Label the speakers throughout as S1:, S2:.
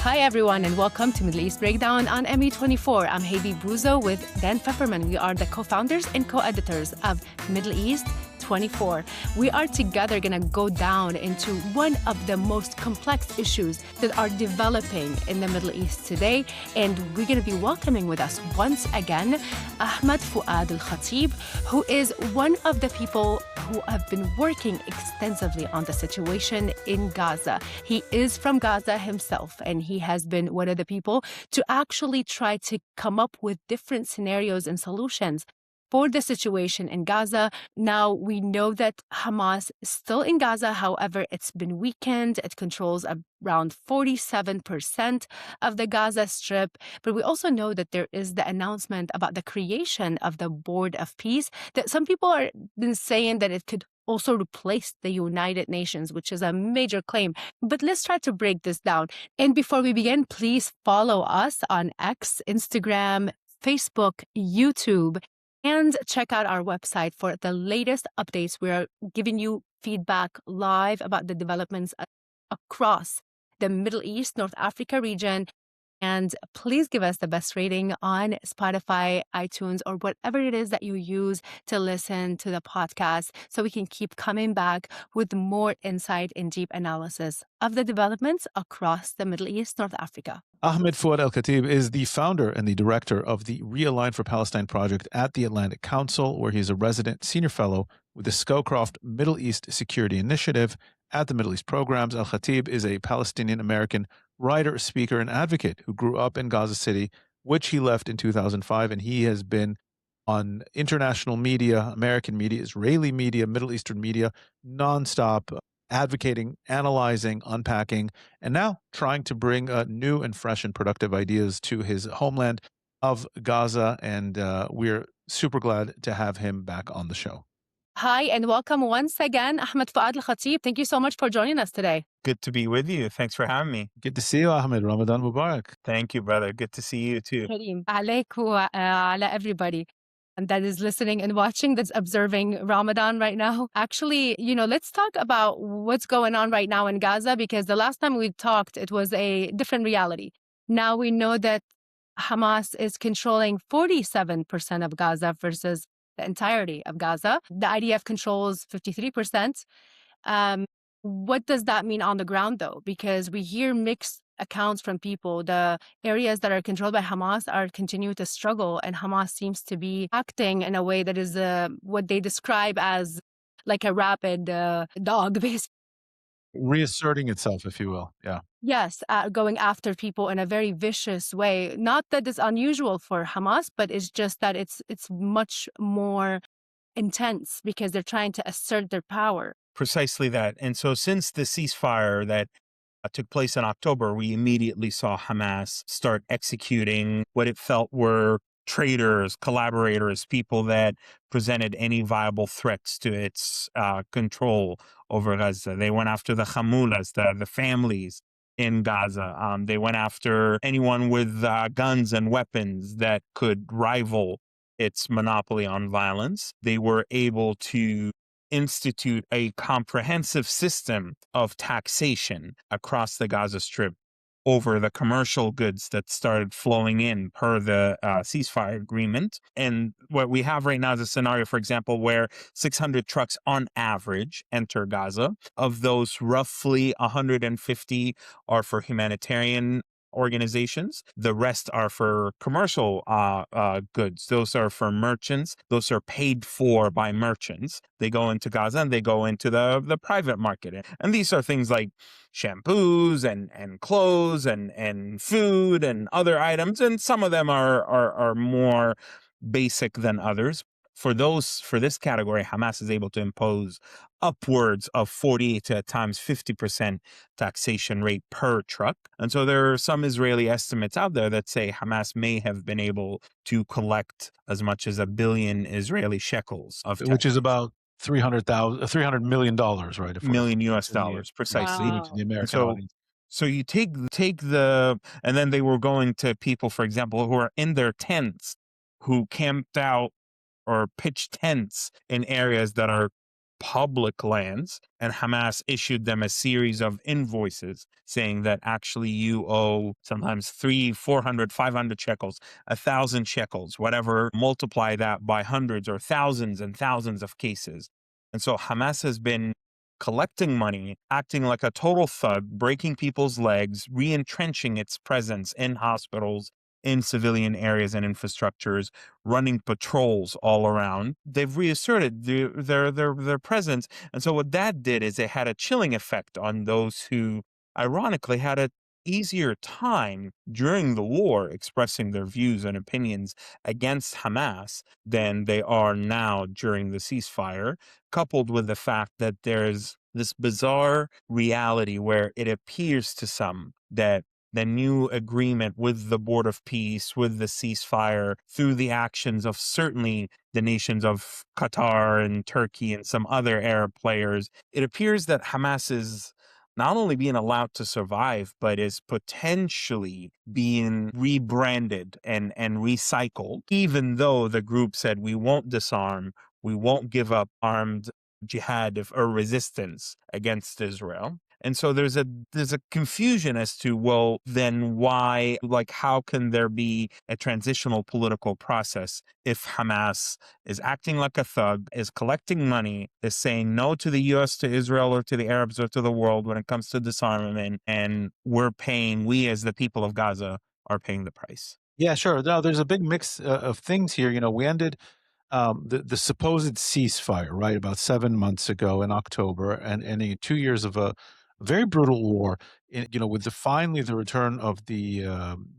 S1: Hi, everyone, and welcome to Middle East Breakdown on ME24. I'm Hayvi Bouzo with Dan Feferman. We are the co-founders and co-editors of Middle East 24. We are together going to go down into one of the most complex issues that are developing in the Middle East today. And we're going to be welcoming with us once again Ahmed Fouad Alkhatib, who is one of the people who have been working extensively on the situation in Gaza. He is from Gaza himself, and he has been one of the people to actually try to come up with different scenarios and solutions for the situation in Gaza. Now, we know that Hamas is still in Gaza. However, it's been weakened. It controls around 47% of the Gaza Strip. But we also know that there is the announcement about the creation of the Board of Peace, that some people are been saying that it could also replace the United Nations, which is a major claim. But let's try to break this down. And before we begin, please follow us on X, Instagram, Facebook, YouTube, and check out our website for the latest updates. We're giving you feedback live about the developments across the Middle East, North Africa region. And please give us the best rating on Spotify, iTunes, or whatever it is that you use to listen to the podcast so we can keep coming back with more insight and deep analysis of the developments across the Middle East, North Africa.
S2: Ahmed Fouad Alkhatib is the founder and the director of the Realign for Palestine project at the Atlantic Council, where he's a resident senior fellow with the Scowcroft Middle East Security Initiative at the Middle East Programs. Alkhatib is a Palestinian-American writer, speaker, and advocate who grew up in Gaza City, which he left in 2005, and he has been on international media, American media, Israeli media, Middle Eastern media, nonstop, advocating, analyzing, unpacking, and now trying to bring new and fresh and productive ideas to his homeland of Gaza. And we're super glad to have him back on the show.
S1: Hi, and welcome once again, Ahmed Fouad Alkhatib. Thank you so much for joining us today.
S3: Good to be with you. Thanks for having me.
S2: Good to see you, Ahmed. Ramadan Mubarak.
S3: Thank you, brother. Good to see you too.
S1: Kareem. عليك وعلى everybody that is listening and watching, that's observing Ramadan right now. Actually, let's talk about what's going on right now in Gaza, because the last time we talked, it was a different reality. Now we know that Hamas is controlling 47% of Gaza versus the entirety of Gaza. The IDF controls 53%. What does that mean on the ground, though? Because we hear mixed accounts from people. The areas that are controlled by Hamas are continuing to struggle, and Hamas seems to be acting in a way that is what they describe as like a rabid dog, basically.
S2: Reasserting itself, if you will. Yeah.
S1: Yes, going after people in a very vicious way. Not that it's unusual for Hamas, but it's just that it's much more intense because they're trying to assert their power.
S3: Precisely that. And so since the ceasefire that took place in October, we immediately saw Hamas start executing what it felt were traitors, collaborators, people that presented any viable threats to its control over Gaza. They went after the Hamulas, the families in Gaza. They went after anyone with guns and weapons that could rival its monopoly on violence. They were able to institute a comprehensive system of taxation across the Gaza Strip over the commercial goods that started flowing in per the ceasefire agreement. And what we have right now is a scenario, for example, where 600 trucks on average enter Gaza. Of those, roughly 150 are for humanitarian organizations. The rest are for commercial goods. Those are for merchants. Those are paid for by merchants. They go into Gaza and they go into the private market. And these are things like shampoos and clothes and food and other items. And some of them are more basic than others. For this category, Hamas is able to impose upwards of 40 to at times 50% taxation rate per truck. And so there are some Israeli estimates out there that say Hamas may have been able to collect as much as $1 billion Israeli shekels of tax.
S2: Which is about $300 million, right?
S3: Million US dollars, precisely.
S1: Wow.
S2: To the American audience.
S3: So you take and then they were going to people, for example, who are in their tents, who camped out or pitched tents in areas that are public lands, and Hamas issued them a series of invoices saying that actually you owe sometimes 300, 400, 500 shekels, 1,000 shekels, whatever, multiply that by hundreds or thousands and thousands of cases. And so Hamas has been collecting money, acting like a total thug, breaking people's legs, re-entrenching its presence in hospitals, in civilian areas and infrastructures, running patrols all around. They've reasserted their presence. And so what that did is it had a chilling effect on those who, ironically, had a easier time during the war expressing their views and opinions against Hamas than they are now during the ceasefire, coupled with the fact that there's this bizarre reality where it appears to some that the new agreement with the Board of Peace, with the ceasefire, through the actions of certainly the nations of Qatar and Turkey and some other Arab players, it appears that Hamas is not only being allowed to survive, but is potentially being rebranded and recycled, even though the group said we won't disarm, we won't give up armed jihad or resistance against Israel. And so there's a confusion as to, well, then why, like, how can there be a transitional political process if Hamas is acting like a thug, is collecting money, is saying no to the U.S., to Israel, or to the Arabs, or to the world when it comes to disarmament, and we as the people of Gaza are paying the price?
S2: Yeah, sure. No, there's a big mix of things here. We ended the supposed ceasefire, right, about 7 months ago in October, and 2 years of a very brutal war. With finally the return of the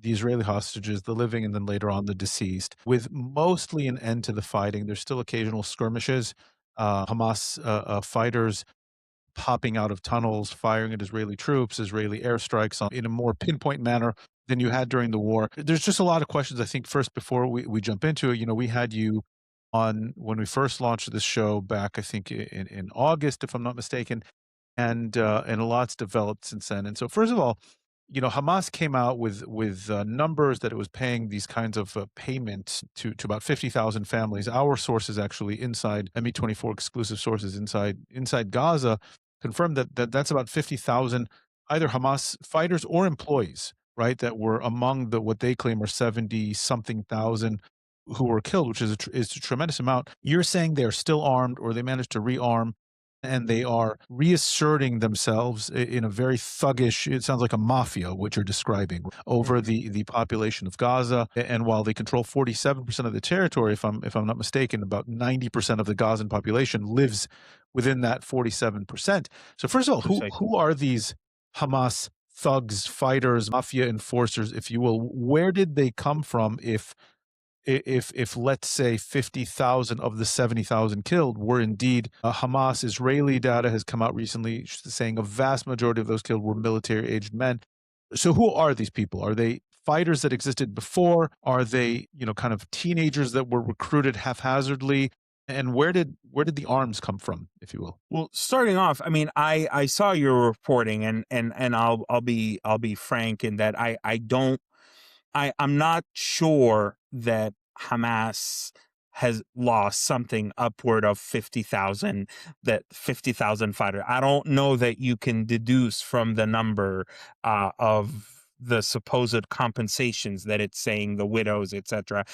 S2: Israeli hostages, the living, and then later on the deceased, with mostly an end to the fighting. There's still occasional skirmishes. Hamas fighters popping out of tunnels, firing at Israeli troops, Israeli airstrikes in a more pinpoint manner than you had during the war. There's just a lot of questions. I think first, before we jump into it, we had you on when we first launched this show back, I think in August, if I'm not mistaken, and a lot's developed since then. And so, first of all, Hamas came out with numbers that it was paying these kinds of payments to about 50,000 families. Our sources, actually, inside ME24 exclusive sources inside Gaza, confirmed that's about 50,000 either Hamas fighters or employees, right, that were among what they claim are 70 something thousand who were killed, which is a tremendous amount. You're saying they're still armed, or they managed to rearm, and they are reasserting themselves in a very thuggish, it sounds like a mafia, what you're describing, over the population of Gaza. And while they control 47% of the territory, if I'm not mistaken, about 90% of the Gazan population lives within that 47%. So first of all, who are these Hamas thugs, fighters, mafia enforcers, if you will? Where did they come from if let's say 50,000 of the 70,000 killed were indeed Hamas? Israeli data has come out recently saying a vast majority of those killed were military-aged men. So who are these people? Are they fighters that existed before? Are they, kind of teenagers that were recruited haphazardly? And where did the arms come from, if you will?
S3: Well, starting off, I mean, I saw your reporting, and I'll be frank in that I'm not sure that Hamas has lost something upward of 50,000 fighters. I don't know that you can deduce from the number of the supposed compensations that it's saying, the widows, etc.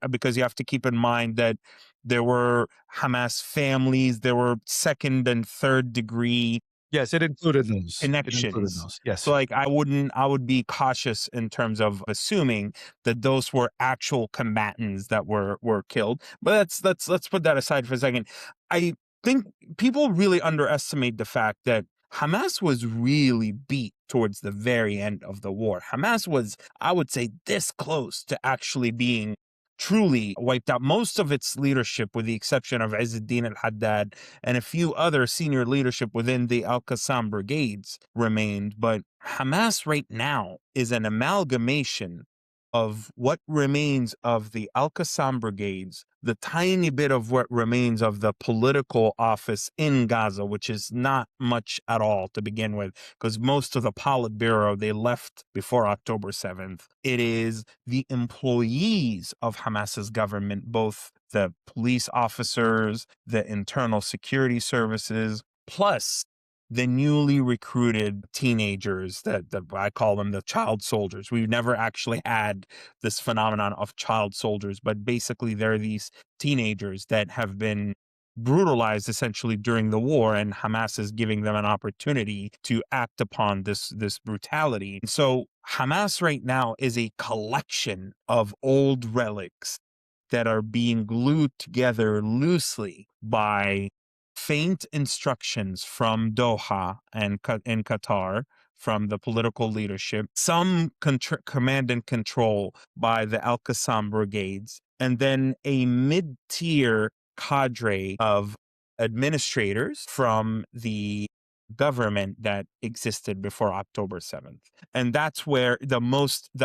S3: Because you have to keep in mind that there were Hamas families, there were second and third degree.
S2: Yes, it included those
S3: Connections.
S2: Yes.
S3: So I would be cautious in terms of assuming that those were actual combatants that were killed. But let's put that aside for a second. I think people really underestimate the fact that Hamas was really beat towards the very end of the war. Hamas was, I would say, this close to actually being truly wiped out. Most of its leadership, with the exception of Izzuddin al-Haddad and a few other senior leadership within the Al-Qassam brigades, remained. But Hamas right now is an amalgamation of what remains of the Al-Qassam brigades, the tiny bit of what remains of the political office in Gaza, which is not much at all to begin with, because most of the Politburo, they left before October 7th. It is the employees of Hamas's government, both the police officers, the internal security services, plus the newly recruited teenagers that I call them the child soldiers. We've never actually had this phenomenon of child soldiers, but basically they're these teenagers that have been brutalized essentially during the war, and Hamas is giving them an opportunity to act upon this brutality. So Hamas right now is a collection of old relics that are being glued together loosely by faint instructions from Doha and in Qatar, from the political leadership, some command and control by the Al-Qassam brigades, and then a mid-tier cadre of administrators from the government that existed before October 7th. And that's where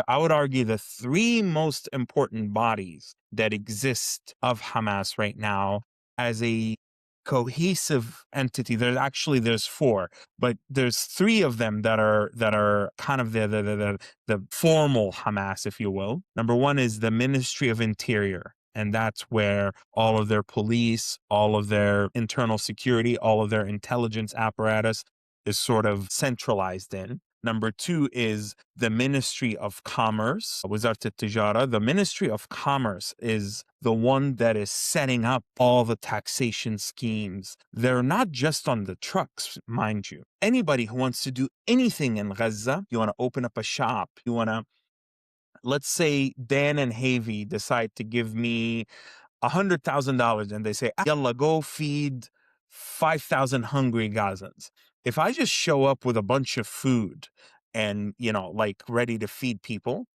S3: I would argue the three most important bodies that exist of Hamas right now as a cohesive entity. There's four, but there's three of them that are kind of the formal Hamas, if you will. Number one is the Ministry of Interior, and that's where all of their police, all of their internal security, all of their intelligence apparatus is sort of centralized in. Number two is the Ministry of Commerce, Wizardat Tijara. The Ministry of Commerce is the one that is setting up all the taxation schemes. They're not just on the trucks, mind you. Anybody who wants to do anything in Gaza, you want to open up a shop, let's say Dan and Hayvi decide to give me $100,000 and they say, yalla, go feed 5,000 hungry Gazans. If I just show up with a bunch of food and, like ready to feed people,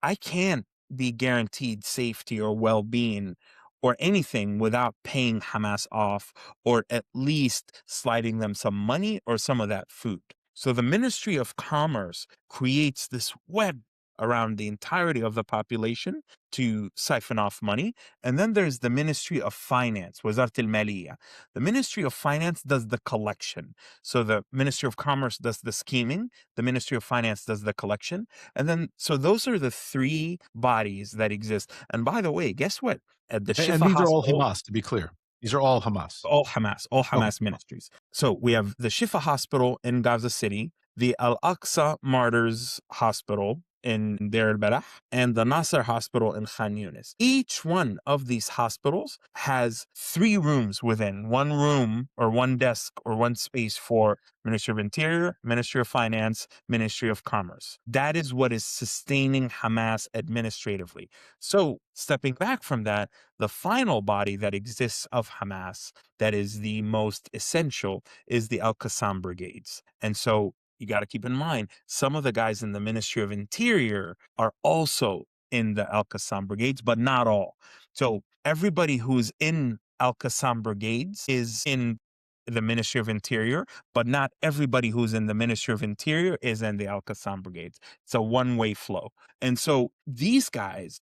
S3: I can't be guaranteed safety or well-being or anything without paying Hamas off, or at least sliding them some money or some of that food. So the Ministry of Commerce creates this web around the entirety of the population to siphon off money. And then there's the Ministry of Finance, Wizardat al-Maliyya. The Ministry of Finance does the collection. So the Ministry of Commerce does the scheming, the Ministry of Finance does the collection. And then, so those are the three bodies that exist. And by the way, guess what? At the
S2: And
S3: Shifa
S2: these are all
S3: Hospital,
S2: Hamas, to be clear. These are all Hamas.
S3: all Hamas ministries. So we have the Shifa Hospital in Gaza City, the Al-Aqsa Martyrs Hospital in Deir al-Balah, and the Nasser Hospital in Khan Yunis. Each one of these hospitals has 3 rooms within, one room or one desk or one space for Ministry of Interior, Ministry of Finance, Ministry of Commerce. That is what is sustaining Hamas administratively. So stepping back from that, the final body that exists of Hamas that is the most essential is the Al-Qassam brigades. And so you got to keep in mind, some of the guys in the Ministry of Interior are also in the Al-Qassam brigades, but not all. So everybody who's in Al-Qassam brigades is in the Ministry of Interior, but not everybody who's in the Ministry of Interior is in the Al-Qassam brigades. It's a one-way flow. And so these guys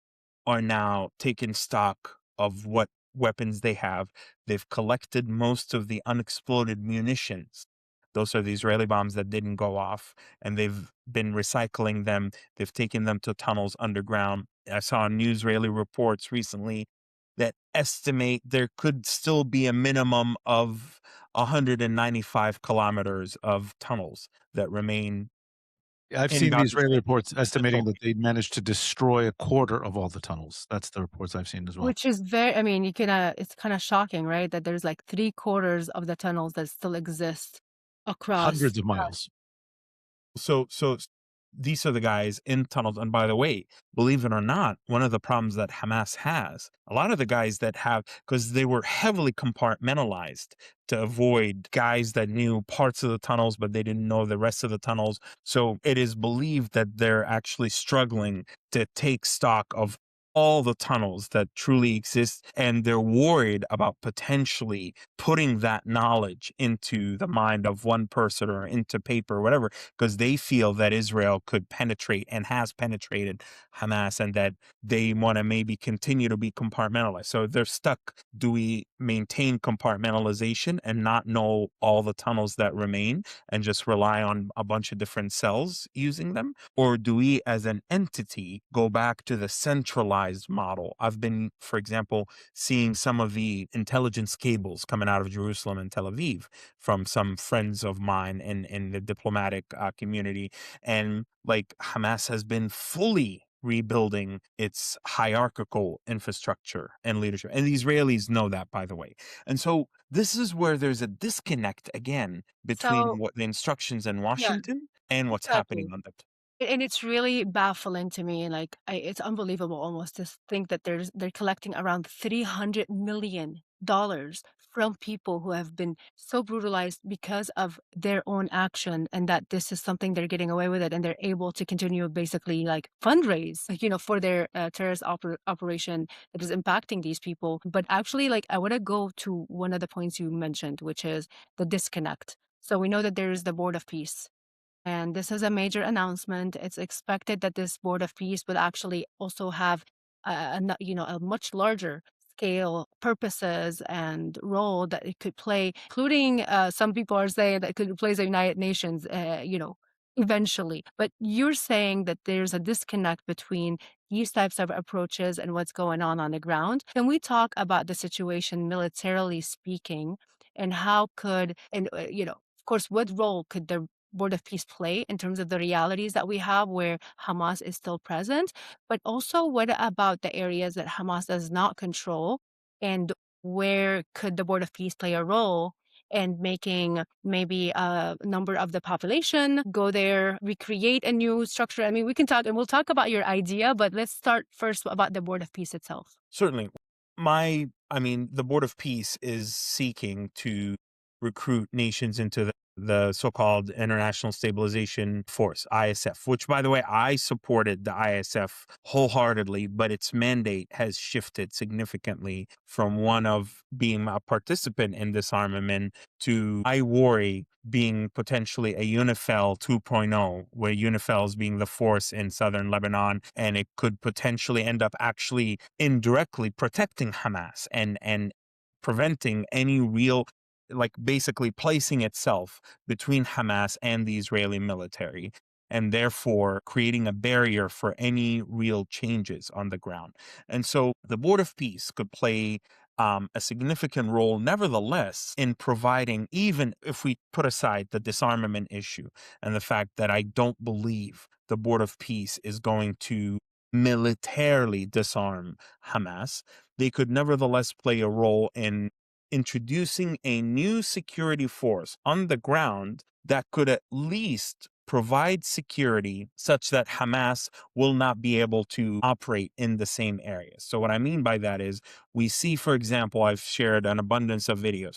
S3: are now taking stock of what weapons they have. They've collected most of the unexploded munitions. Those are the Israeli bombs that didn't go off, and they've been recycling them. They've taken them to tunnels underground. I saw news Israeli reports recently that estimate there could still be a minimum of 195 kilometers of tunnels that remain.
S2: I've seen the Israeli reports estimating that they managed to destroy a quarter of all the tunnels. That's the reports I've seen as well.
S1: Which is you can, it's kind of shocking, right? That there's like 3/4 of the tunnels that still exist across
S2: Hundreds of miles.
S3: So these are the guys in tunnels. And by the way, believe it or not, one of the problems that Hamas has, a lot of the guys that have, because they were heavily compartmentalized to avoid guys that knew parts of the tunnels, but they didn't know the rest of the tunnels. So it is believed that they're actually struggling to take stock of all the tunnels that truly exist, and they're worried about potentially putting that knowledge into the mind of one person or into paper or whatever, because they feel that Israel could penetrate and has penetrated Hamas, and that they want to maybe continue to be compartmentalized. So they're stuck. Do we maintain compartmentalization and not know all the tunnels that remain and just rely on a bunch of different cells using them? Or do we as an entity go back to the centralized model? I've been, for example, seeing some of the intelligence cables coming out of Jerusalem and Tel Aviv from some friends of mine in the diplomatic community. And like Hamas has been fully rebuilding its hierarchical infrastructure and leadership. And the Israelis know that, by the way. And so this is where there's a disconnect again between
S1: So,
S3: what the instructions in
S1: yeah,
S3: Washington and what's happening
S1: exactly.
S3: on the
S1: And it's really baffling to me. Like, it's unbelievable almost to think that they're collecting around $300 million from people who have been so brutalized because of their own action, and that this is something they're getting away with it, and they're able to continue basically like fundraise, like, for their terrorist operation that is impacting these people. But actually, like, I want to go to one of the points you mentioned, which is the disconnect. So we know that there is the Board of Peace. And this is a major announcement. It's expected that this Board of Peace will actually also have a much larger scale purposes and role that it could play, including some people are saying that it could play the United Nations, eventually. But you're saying that there's a disconnect between these types of approaches and what's going on the ground. Can we talk about the situation militarily speaking, and how could, and of course, what role could the Board of Peace play in terms of the realities that we have where Hamas is still present? But also, what about the areas that Hamas does not control? And where could the Board of Peace play a role in making maybe a number of the population go there, recreate a new structure? I mean, we can talk, and we'll talk about your idea, but let's start first about the Board of Peace itself.
S3: Certainly. The Board of Peace is seeking to recruit nations into the so-called International Stabilization Force, ISF, which, by the way, I supported the ISF wholeheartedly, but its mandate has shifted significantly from one of being a participant in disarmament to, I worry, being potentially a UNIFIL 2.0, where UNIFIL is being the force in southern Lebanon, and it could potentially end up actually indirectly protecting Hamas and preventing any real, like basically placing itself between Hamas and the Israeli military, and therefore creating a barrier for any real changes on the ground. And so the Board of Peace could play a significant role, nevertheless, in providing, even if we put aside the disarmament issue and the fact that I don't believe the Board of Peace is going to militarily disarm Hamas, they could nevertheless play a role in introducing a new security force on the ground that could at least provide security such that Hamas will not be able to operate in the same areas. So what I mean by that is, we see, for example, I've shared an abundance of videos,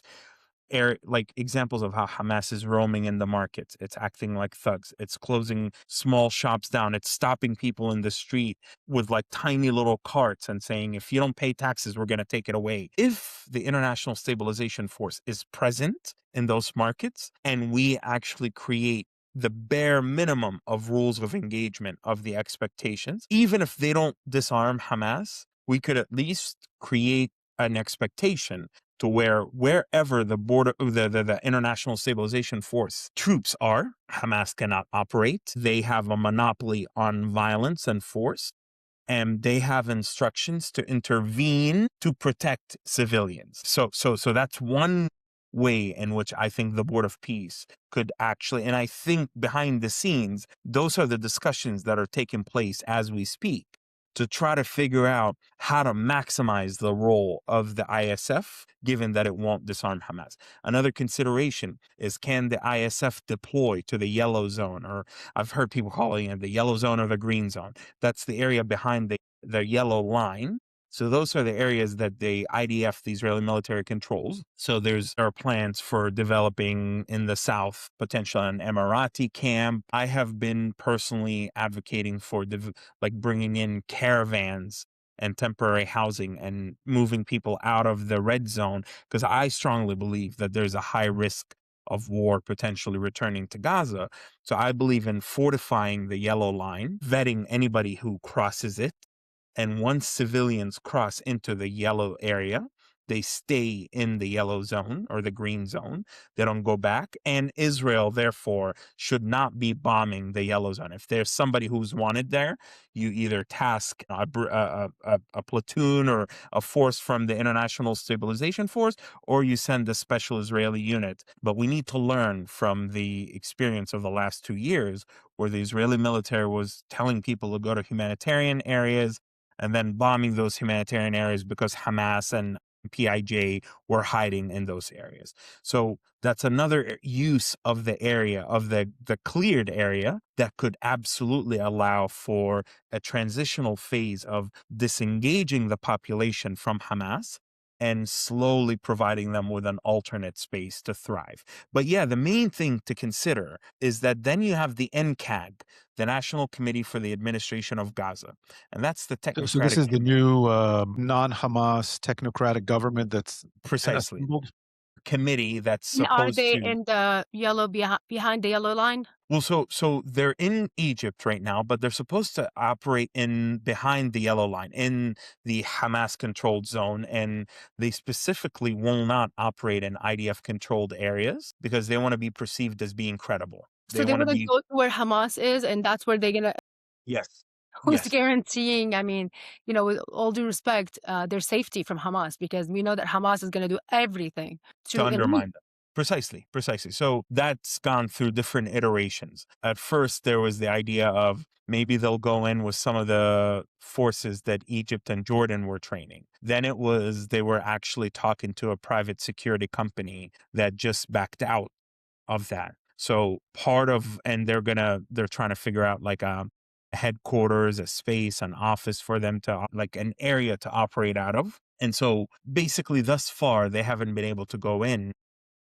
S3: like examples of how Hamas is roaming in the markets. It's acting like thugs. It's closing small shops down. It's stopping people in the street with like tiny little carts and saying, if you don't pay taxes, we're going to take it away. If the International Stabilization Force is present in those markets, and we actually create the bare minimum of rules of engagement, of the expectations, even if they don't disarm Hamas, we could at least create an expectation to where wherever the border, the International Stabilization Force troops are, Hamas cannot operate. They have a monopoly on violence and force, and they have instructions to intervene to protect civilians. So that's one way in which I think the Board of Peace could actually, and I think behind the scenes, those are the discussions that are taking place as we speak, to try to figure out how to maximize the role of the ISF, given that it won't disarm Hamas. Another consideration is, can the ISF deploy to the yellow zone, or I've heard people calling it the yellow zone or the green zone. That's the area behind the yellow line. So those are the areas that the IDF, the Israeli military, controls. So there are plans for developing in the south, potentially an Emirati camp. I have been personally advocating for like bringing in caravans and temporary housing and moving people out of the red zone, because I strongly believe that there's a high risk of war potentially returning to Gaza. So I believe in fortifying the yellow line, vetting anybody who crosses it. And once civilians cross into the yellow area, they stay in the yellow zone or the green zone. They don't go back. And Israel, therefore, should not be bombing the yellow zone. If there's somebody who's wanted there, you either task a platoon or a force from the International Stabilization Force, or you send a special Israeli unit. But we need to learn from the experience of the last 2 years, where the Israeli military was telling people to go to humanitarian areas and then bombing those humanitarian areas because Hamas and PIJ were hiding in those areas. So that's another use of the area, of the cleared area, that could absolutely allow for a transitional phase of disengaging the population from Hamas and slowly providing them with an alternate space to thrive. But yeah, the main thing to consider is that then you have the NCAG, the National Committee for the Administration of Gaza. And that's the technocratic.
S2: So this is the new non-Hamas technocratic government that's
S3: Precisely.
S2: assembled?
S3: Committee that's
S1: And are
S3: supposed
S1: they
S3: to.
S1: in the yellow behind the yellow line?
S3: Well, so they're in Egypt right now, but they're supposed to operate in behind the yellow line in the Hamas controlled zone, and they specifically will not operate in IDF controlled areas because they want to be perceived as being credible.
S1: So they
S3: want to
S1: want to
S3: be.
S1: go to where Hamas is, and that's where they're gonna.
S3: Yes.
S1: Who's
S3: Yes.
S1: guaranteeing? I mean, with all due respect, their safety from Hamas, because we know that Hamas is going to do everything
S3: To undermine them. Precisely. So that's gone through different iterations. At first, there was the idea of maybe they'll go in with some of the forces that Egypt and Jordan were training. Then it was they were actually talking to a private security company that just backed out of that. So they're trying to figure out like a headquarters, a space, an office for them to, like an area to operate out of. And so basically thus far, they haven't been able to go in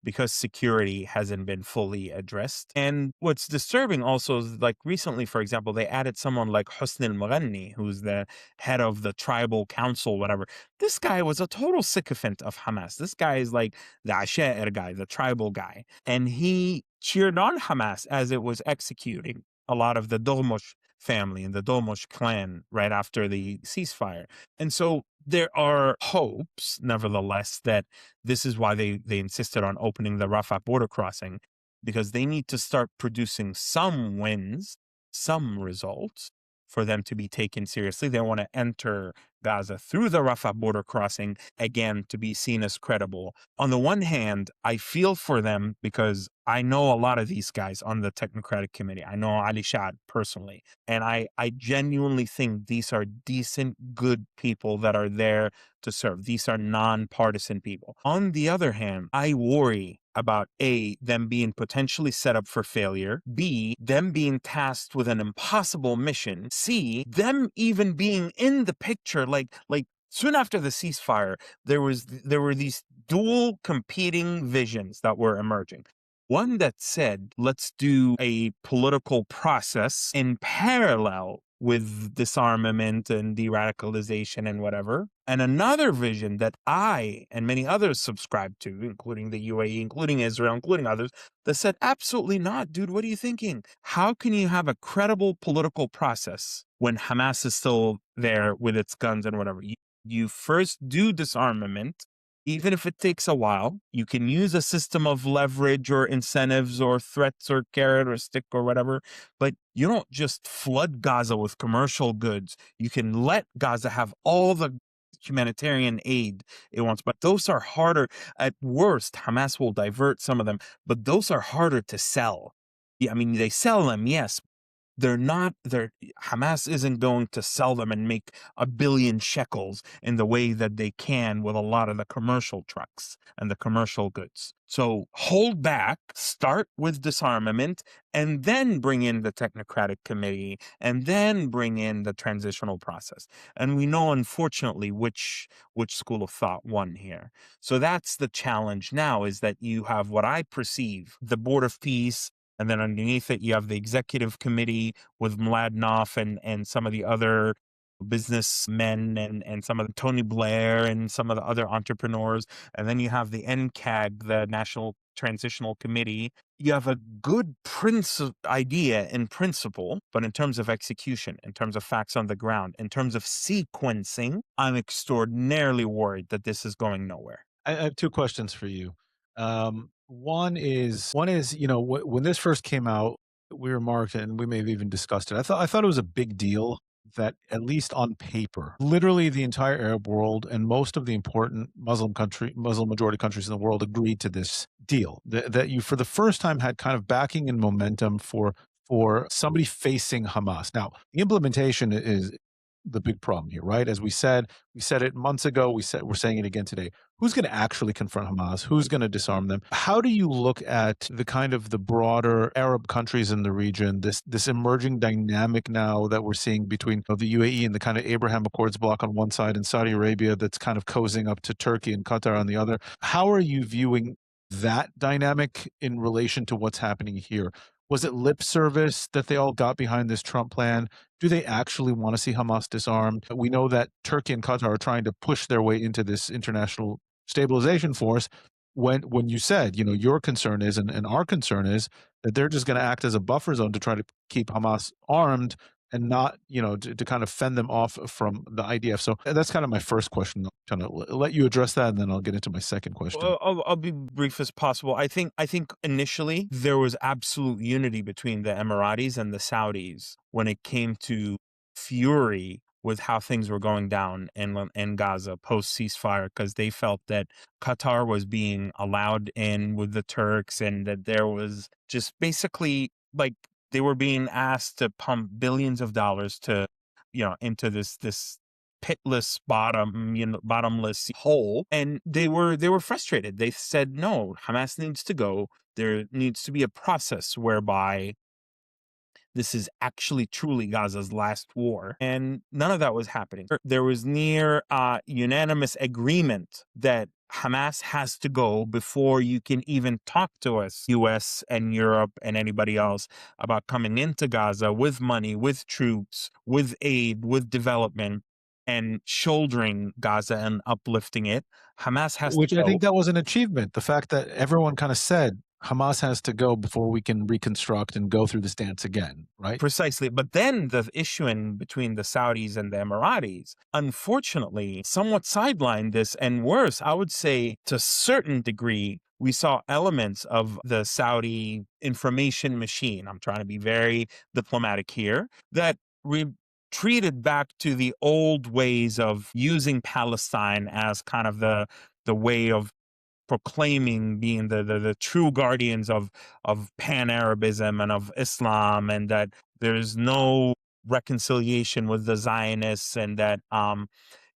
S3: because security hasn't been fully addressed. And what's disturbing also is, like, recently, for example, they added someone like Hosni al-Mughani, who's the head of the tribal council, whatever. This guy was a total sycophant of Hamas. This guy is like the Asha'ir guy, the tribal guy. And he cheered on Hamas as it was executing a lot of the Dormush family and the Dormush clan right after the ceasefire. And so there are hopes, nevertheless, that this is why they insisted on opening the Rafah border crossing, because they need to start producing some wins, some results for them to be taken seriously. They want to enter Gaza through the Rafah border crossing, again, to be seen as credible. On the one hand, I feel for them because I know a lot of these guys on the Technocratic Committee. I know Ali Shad personally. And I genuinely think these are decent, good people that are there to serve. These are nonpartisan people. On the other hand, I worry about A, them being potentially set up for failure, B, them being tasked with an impossible mission, C, them even being in the picture, like soon after the ceasefire, there were these dual competing visions that were emerging. One that said, let's do a political process in parallel with disarmament and de-radicalization and whatever. And another vision that I and many others subscribe to, including the UAE, including Israel, including others, that said, absolutely not, dude, what are you thinking? How can you have a credible political process when Hamas is still there with its guns and whatever? You first do disarmament. Even if it takes a while, you can use a system of leverage or incentives or threats or carrot or stick or whatever, but you don't just flood Gaza with commercial goods. You can let Gaza have all the humanitarian aid it wants, but those are harder. At worst, Hamas will divert some of them, but those are harder to sell. Yeah, I mean, they sell them, yes. Hamas isn't going to sell them and make 1 billion shekels in the way that they can with a lot of the commercial trucks and the commercial goods. So hold back, start with disarmament, and then bring in the Technocratic Committee, and then bring in the transitional process. And we know, unfortunately, which school of thought won here. So that's the challenge now, is that you have what I perceive the Board of Peace, and then underneath it, you have the executive committee with Mladenoff and some of the other businessmen and some of the Tony Blair and some of the other entrepreneurs. And then you have the NCAG, the National Transitional Committee. You have a good idea in principle, but in terms of execution, in terms of facts on the ground, in terms of sequencing, I'm extraordinarily worried that this is going nowhere.
S2: I have two questions for you. One is, when this first came out, we remarked, and we may have even discussed it. I thought it was a big deal that, at least on paper, literally the entire Arab world and most of the important Muslim majority countries in the world agreed to this deal. That you, for the first time, had kind of backing and momentum for somebody facing Hamas. Now, the implementation is the big problem here, right? As we said it months ago. We're saying it again today. Who's going to actually confront Hamas? Who's going to disarm them? How do you look at the kind of the broader Arab countries in the region, this emerging dynamic now that we're seeing between the UAE and the kind of Abraham Accords bloc on one side and Saudi Arabia that's kind of cozying up to Turkey and Qatar on the other? How are you viewing that dynamic in relation to what's happening here? Was it lip service that they all got behind this Trump plan? Do they actually want to see Hamas disarmed? We know that Turkey and Qatar are trying to push their way into this international stabilization force. When you said, your concern is, and our concern is, that they're just going to act as a buffer zone to try to keep Hamas armed and not, to kind of fend them off from the IDF. So that's kind of my first question. I'll kind of let you address that, and then I'll get into my second question.
S3: Well, I'll be brief as possible. I think initially there was absolute unity between the Emiratis and the Saudis when it came to fury with how things were going down in Gaza post ceasefire, because they felt that Qatar was being allowed in with the Turks, and that there was just basically like they were being asked to pump billions of dollars to, into this pitless bottomless hole, and they were frustrated. They said, no, Hamas needs to go. There needs to be a process whereby this is actually truly Gaza's last war. And none of that was happening. There was near unanimous agreement that Hamas has to go before you can even talk to us, US and Europe and anybody else, about coming into Gaza with money, with troops, with aid, with development, and shouldering Gaza and uplifting it. Hamas has
S2: Which
S3: to
S2: I
S3: go.
S2: think that was an achievement. The fact that everyone kind of said Hamas has to go before we can reconstruct and go through this dance again, right?
S3: Precisely. But then the issue between the Saudis and the Emiratis, unfortunately, somewhat sidelined this. And worse, I would say to a certain degree, we saw elements of the Saudi information machine. I'm trying to be very diplomatic here, that retreated back to the old ways of using Palestine as kind of the way of proclaiming being the true guardians of pan-Arabism and of Islam, and that there's no reconciliation with the Zionists, and that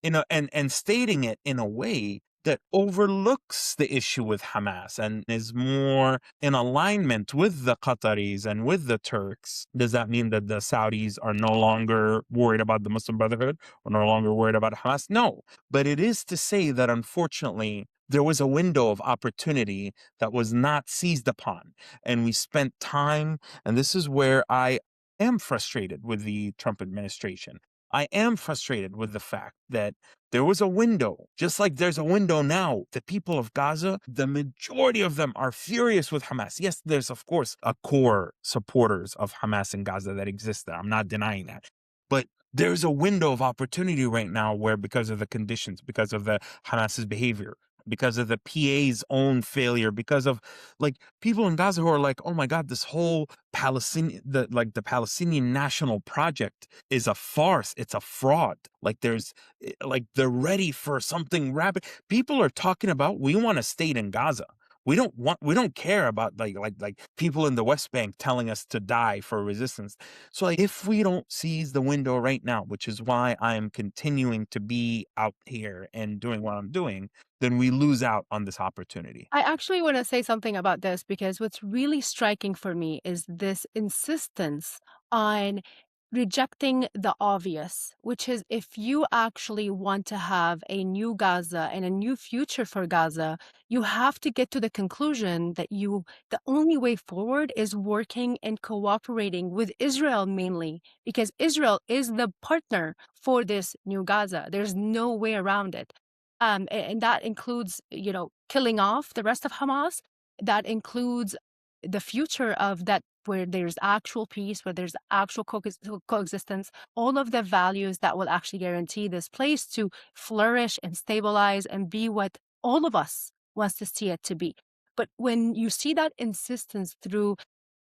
S3: and stating it in a way that overlooks the issue with Hamas and is more in alignment with the Qataris and with the Turks. Does that mean that the Saudis are no longer worried about the Muslim Brotherhood or no longer worried about Hamas? No. But it is to say that, unfortunately, there was a window of opportunity that was not seized upon. And we spent time, and this is where I am frustrated with the Trump administration. I am frustrated with the fact that there was a window, just like there's a window now. The people of Gaza, the majority of them are furious with Hamas. Yes, there's, of course, a core supporters of Hamas in Gaza that exist there. I'm not denying that. But there's a window of opportunity right now where, because of the conditions, because of the Hamas's behavior, because of the PA's own failure, because of people in Gaza who are like, oh my God, this whole the Palestinian national project is a farce. It's a fraud. They're ready for something rapid. People are talking about, we want a state in Gaza. We don't care about like people in the West Bank telling us to die for resistance. So if we don't seize the window right now, which is why I am continuing to be out here and doing what I'm doing, then we lose out on this opportunity.
S1: I actually want to say something about this, because what's really striking for me is this insistence on rejecting the obvious, which is if you actually want to have a new Gaza and a new future for Gaza, you have to get to the conclusion that the only way forward is working and cooperating with Israel mainly, because Israel is the partner for this new Gaza. There's no way around it. And that includes, killing off the rest of Hamas. That includes the future of that, where there's actual peace, where there's actual coexistence, all of the values that will actually guarantee this place to flourish and stabilize and be what all of us wants to see it to be. But when you see that insistence through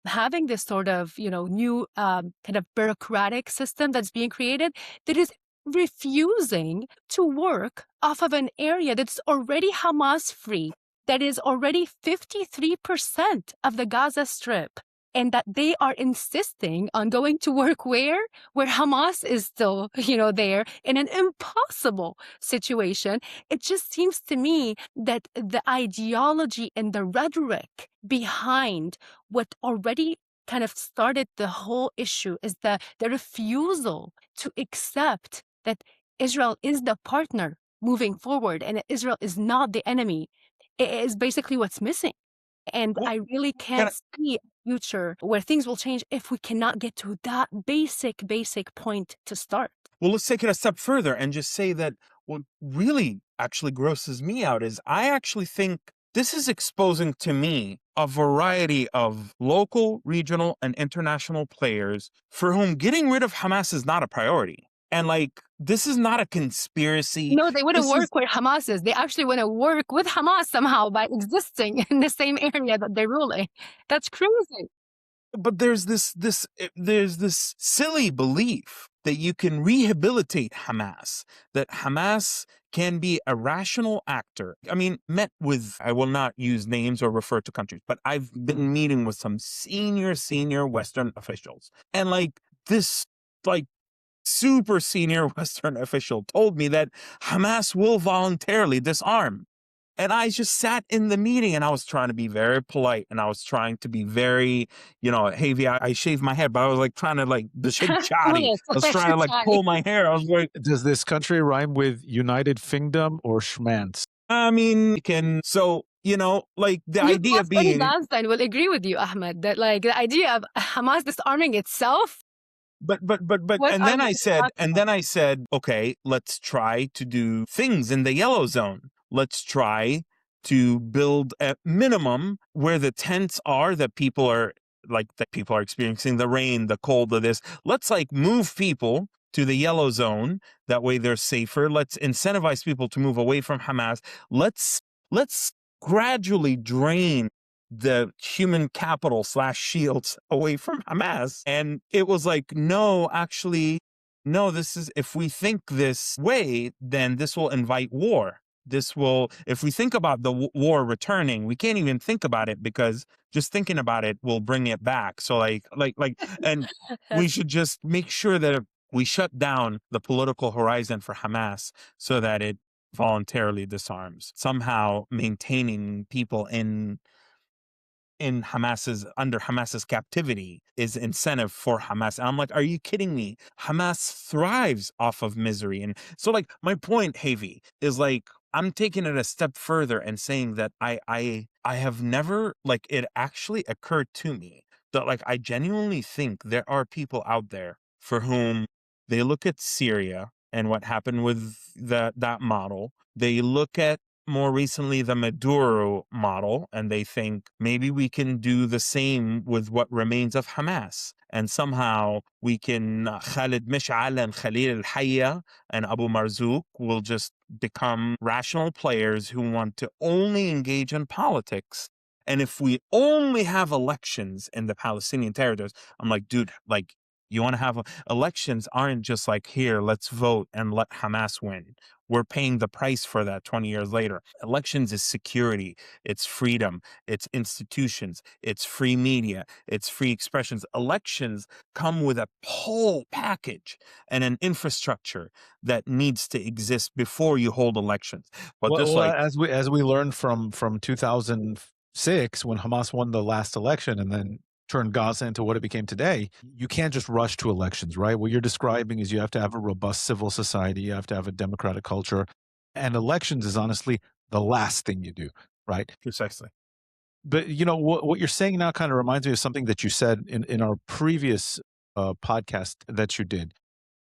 S1: having this sort of, new kind of bureaucratic system that's being created, that is refusing to work off of an area that's already Hamas free, that is already 53% of the Gaza Strip, and that they are insisting on going to work where Hamas is still, there in an impossible situation. It just seems to me that the ideology and the rhetoric behind what already kind of started the whole issue is the refusal to accept that Israel is the partner moving forward and that Israel is not the enemy. It is basically what's missing. And
S3: Well,
S1: I really
S3: can
S1: can't see a future where things will change if we cannot get to that basic point to start.
S3: Well, let's take it a step further and just say that what really actually grosses me out is I actually think this is exposing to me a variety of local, regional, and international players for whom getting rid of Hamas is not a priority. And this is not a conspiracy.
S1: No, they wouldn't
S3: This is
S1: work where Hamas is. They actually want to work with Hamas somehow by existing in the same area that they're ruling. That's crazy.
S3: But there's this silly belief that you can rehabilitate Hamas, that Hamas can be a rational actor. I mean, I will not use names or refer to countries, but I've been meeting with some senior Western officials. And this super senior Western official told me that Hamas will voluntarily disarm. And I just sat in the meeting and I was trying to be very polite and I was trying to be very, Hayvi, I shaved my head, but I was trying to bishig chari. I was trying to pull my hair. I was like,
S2: Does this country rhyme with United Kingdom or Schmantz?
S3: I mean, the idea being.
S1: Palestine will agree with you, Ahmed, that the idea of Hamas disarming itself.
S3: But and then I said, okay, let's try to do things in the yellow zone. Let's try to build a minimum where the tents are that people are experiencing the rain, the cold of this. Let's move people to the yellow zone. That way they're safer. Let's incentivize people to move away from Hamas. Let's gradually drain the human capital / shields away from Hamas. And it was no, if we think this way, then this will invite war. If we think about the war returning, we can't even think about it because just thinking about it will bring it back. So and we should just make sure that we shut down the political horizon for Hamas so that it voluntarily disarms, somehow maintaining people under Hamas's captivity is incentive for Hamas. And I'm are you kidding me? Hamas thrives off of misery. And so my point, Hayvi, is I'm taking it a step further and saying that I have never, it actually occurred to me that I genuinely think there are people out there for whom they look at Syria and what happened with that model. They look at more recently the Maduro model, and they think maybe we can do the same with what remains of Hamas. And somehow we can, Khalid Mish'al and Khalil al-Hayya and Abu Marzouk will just become rational players who want to only engage in politics. And if we only have elections in the Palestinian territories, I'm dude, you want to have elections aren't just here, let's vote and let Hamas win. We're paying the price for that 20 years later. Elections is security, it's freedom, it's institutions, it's free media, it's free expressions. Elections come with a whole package and an infrastructure that needs to exist before you hold elections. But
S2: as we learned from 2006 when Hamas won the last election, and then turned Gaza into what it became today, you can't just rush to elections, right? What you're describing is you have to have a robust civil society, you have to have a democratic culture, and elections is honestly the last thing you do, right?
S3: Precisely.
S2: But what you're saying now kind of reminds me of something that you said in our previous podcast that you did,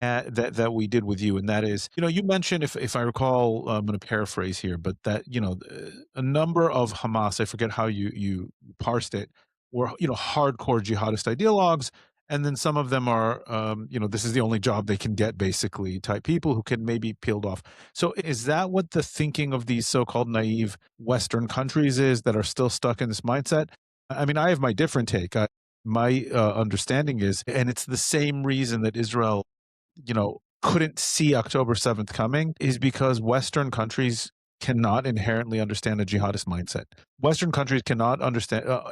S2: that we did with you, and that is, you mentioned, if I recall, I'm going to paraphrase here, but that a number of Hamas, I forget how you parsed it, were hardcore jihadist ideologues, and then some of them are this is the only job they can get, basically, type people who can maybe peeled off. So is that what the thinking of these so-called naive Western countries is, that are still stuck in this mindset? I mean, I have my different take. My understanding is, and it's the same reason that Israel couldn't see October 7th coming, is because Western countries cannot inherently understand a jihadist mindset. Western countries cannot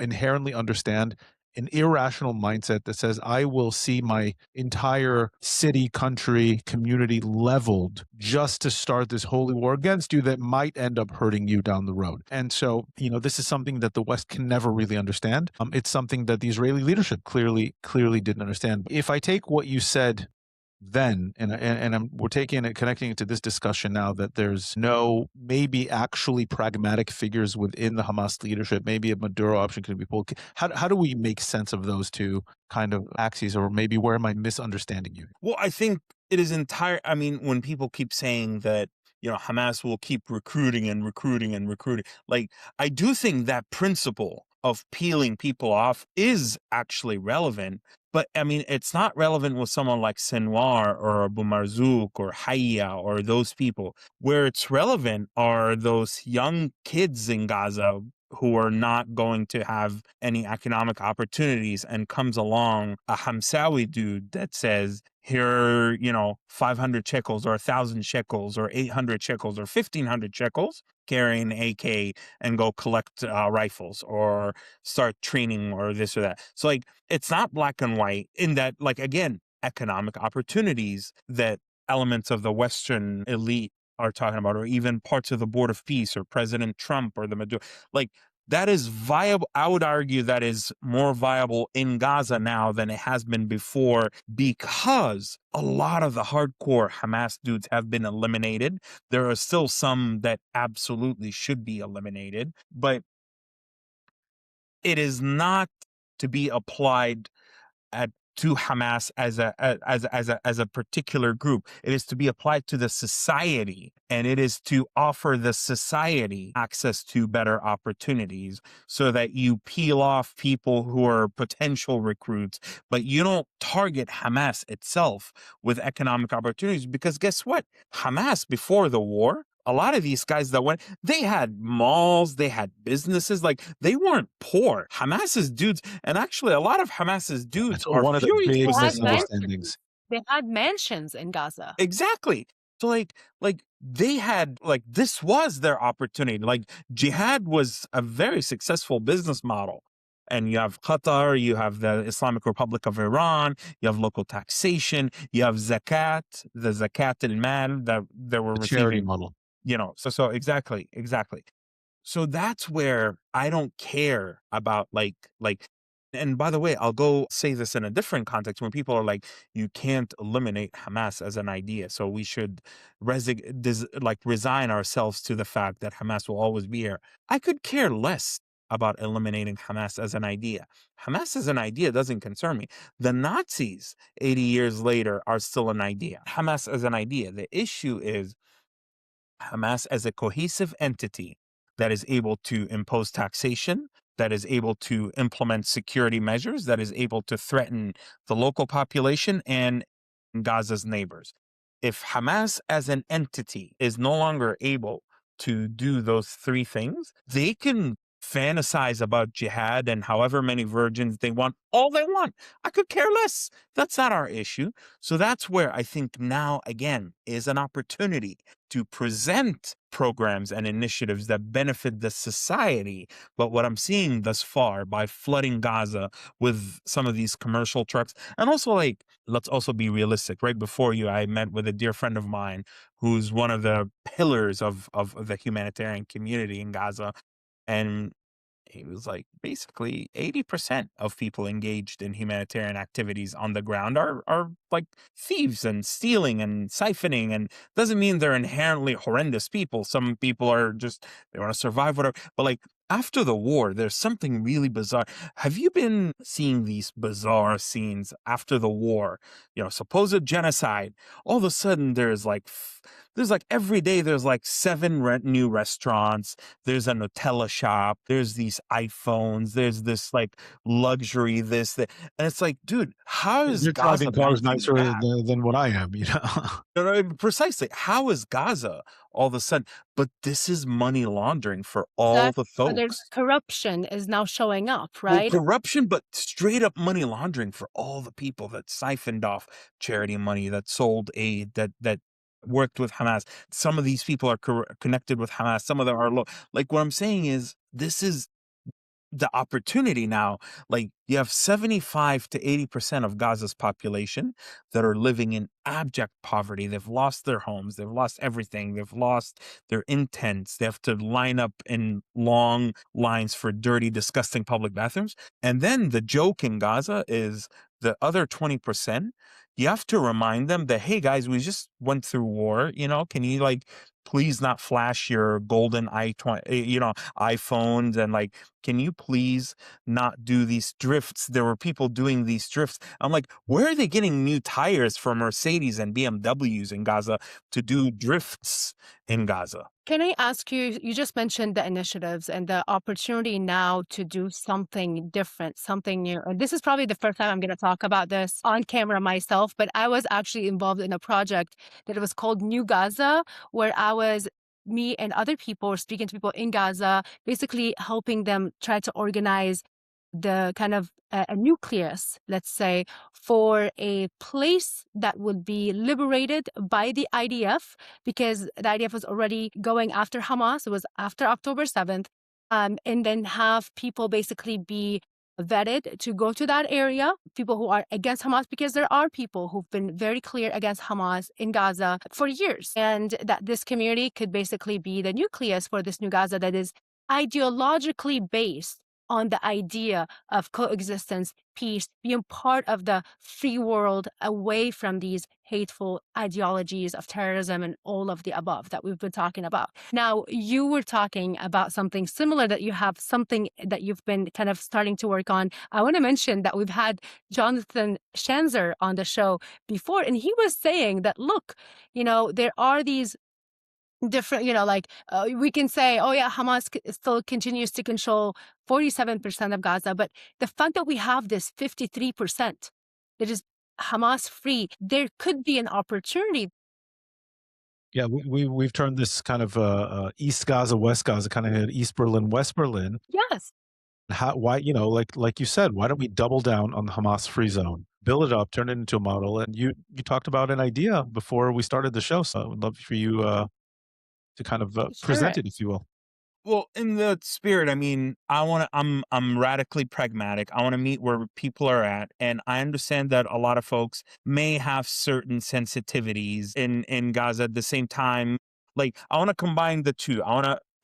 S2: inherently understand an irrational mindset that says, I will see my entire city, country, community leveled just to start this holy war against you that might end up hurting you down the road. And so, this is something that the West can never really understand. It's something that the Israeli leadership clearly didn't understand. If I take what you said then, we're taking it, connecting it to this discussion now, that there's no maybe actually pragmatic figures within the Hamas leadership, maybe a Maduro option could be pulled. How do we make sense of those two kind of axes, or maybe where am I misunderstanding you?
S3: Well, I think it is I mean, when people keep saying that, Hamas will keep recruiting and recruiting and recruiting, like, I do think that principle of peeling people off is actually relevant. But I mean, it's not relevant with someone like Sinwar or Abu Marzouk or Hayya or those people. Where it's relevant are those young kids in Gaza who are not going to have any economic opportunities, and comes along a Hamsawi dude that says, here, 500 shekels or 1,000 shekels or 800 shekels or 1,500 shekels, carrying an AK and go collect rifles or start training or this or that. So, like, it's not black and white in that, like, again, economic opportunities that elements of the Western elite are talking about, or even parts of the Board of Peace or President Trump or the Maduro, like, that is viable. I would argue that is more viable in Gaza now than it has been before, because a lot of the hardcore Hamas dudes have been eliminated. There are still some that absolutely should be eliminated, but it is not to be applied to Hamas as a particular group. It is to be applied to the society, and it is to offer the society access to better opportunities, so that you peel off people who are potential recruits, but you don't target Hamas itself with economic opportunities. Because guess what? Hamas, before the war, a lot of these guys that went, they had malls, they had businesses, like, they weren't poor. Hamas's dudes, and actually a lot of Hamas's dudes
S2: That's
S3: are
S2: one of the
S3: furious
S2: big
S3: with this war.
S2: misunderstandings.
S1: They had mansions in Gaza.
S3: Exactly. So, like they had, like, this was their opportunity. Like, jihad was a very successful business model. And you have Qatar, you have the Islamic Republic of Iran, you have local taxation, you have zakat, the zakat al-mal that they were
S2: The charity
S3: receiving.
S2: model.
S3: So exactly. So that's where I don't care about, and by the way, I'll go say this in a different context, when people are like, you can't eliminate Hamas as an idea, so we should resign ourselves to the fact that Hamas will always be here. I could care less about eliminating Hamas as an idea. Hamas as an idea doesn't concern me. The Nazis 80 years later are still an idea. Hamas as an idea. The issue is Hamas as a cohesive entity that is able to impose taxation, that is able to implement security measures, that is able to threaten the local population and Gaza's neighbors. If Hamas as an entity is no longer able to do those three things, they can fantasize about jihad and however many virgins they want, all they want. I could care less. That's not our issue. So that's where I think now, again, is an opportunity to present programs and initiatives that benefit the society. But what I'm seeing thus far, by flooding Gaza with some of these commercial trucks, and also, like, let's also be realistic. Right before you, I met with a dear friend of mine who's one of the pillars of the humanitarian community in Gaza. And He was like, basically 80% of people engaged in humanitarian activities on the ground are like thieves and stealing and siphoning. And doesn't mean they're inherently horrendous people. Some people are just, they want to survive, whatever. But like after the war, there's something really bizarre. Have you been seeing these bizarre scenes after the war? You know, supposed genocide. All of a sudden, there's like every day, there's like 7 new restaurants. There's a Nutella shop. There's these iPhones. There's this like luxury, that. And it's like, dude, how is
S2: You're
S3: Gaza
S2: driving cars
S3: bouncing
S2: nicer
S3: back?
S2: than what I am, you know?
S3: No, no, precisely. How is Gaza all of a sudden? But this is money laundering for all
S1: That
S3: the
S1: so there's
S3: folks.
S1: corruption is now showing up,
S3: Well,
S1: right?
S3: corruption, but straight up money laundering for all the people that siphoned off charity money, that sold aid, that worked with Hamas. Some of these people are connected with Hamas. Some of them are like what I'm saying is this is the opportunity now. Like you have 75 to 80% of Gaza's population that are living in abject poverty. They've lost their homes, they've lost everything, they've lost their intents. They have to line up in long lines for dirty, disgusting public bathrooms. And then the joke in Gaza is the other 20%. You have to remind them that, hey guys, we just went through war. You know, can you like please not flash your golden iPhones, and like, can you please not do these drifts? There were people doing these drifts. I'm like, where are they getting new tires for Mercedes and BMWs in Gaza to do drifts in Gaza?
S1: Can I ask you, you just mentioned the initiatives and the opportunity now to do something different, something new. And this is probably the first time I'm going to talk about this on camera myself, but I was actually involved in a project that was called New Gaza, where me and other people were speaking to people in Gaza, basically helping them try to organize the kind of a nucleus, let's say, for a place that would be liberated by the IDF, because the IDF was already going after Hamas. It was after October 7th. And then have people basically be vetted to go to that area, people who are against Hamas, because there are people who've been very clear against Hamas in Gaza for years. And that this community could basically be the nucleus for this new Gaza that is ideologically based on the idea of coexistence, peace, being part of the free world, away from these hateful ideologies of terrorism and all of the above that we've been talking about. Now, you were talking about something similar, that you have something that you've been kind of starting to work on. I want to mention that we've had Jonathan Schanzer on the show before, and he was saying that, look, there are these different, we can say, oh yeah, Hamas still continues to control 47% of Gaza, but the fact that we have this 53% that is Hamas free, there could be an opportunity.
S2: Yeah, we've turned this kind of East Gaza, West Gaza, kind of East Berlin, West Berlin.
S1: Yes.
S2: Why, like you said, why don't we double down on the Hamas free zone, build it up, turn it into a model? And you talked about an idea before we started the show, so I would love for you to kind of present
S1: Sure.
S2: it, if you will.
S3: Well, in the spirit, I mean, I'm radically pragmatic. I want to meet where people are at, and I understand that a lot of folks may have certain sensitivities in Gaza. At the same time, like I want to combine the two.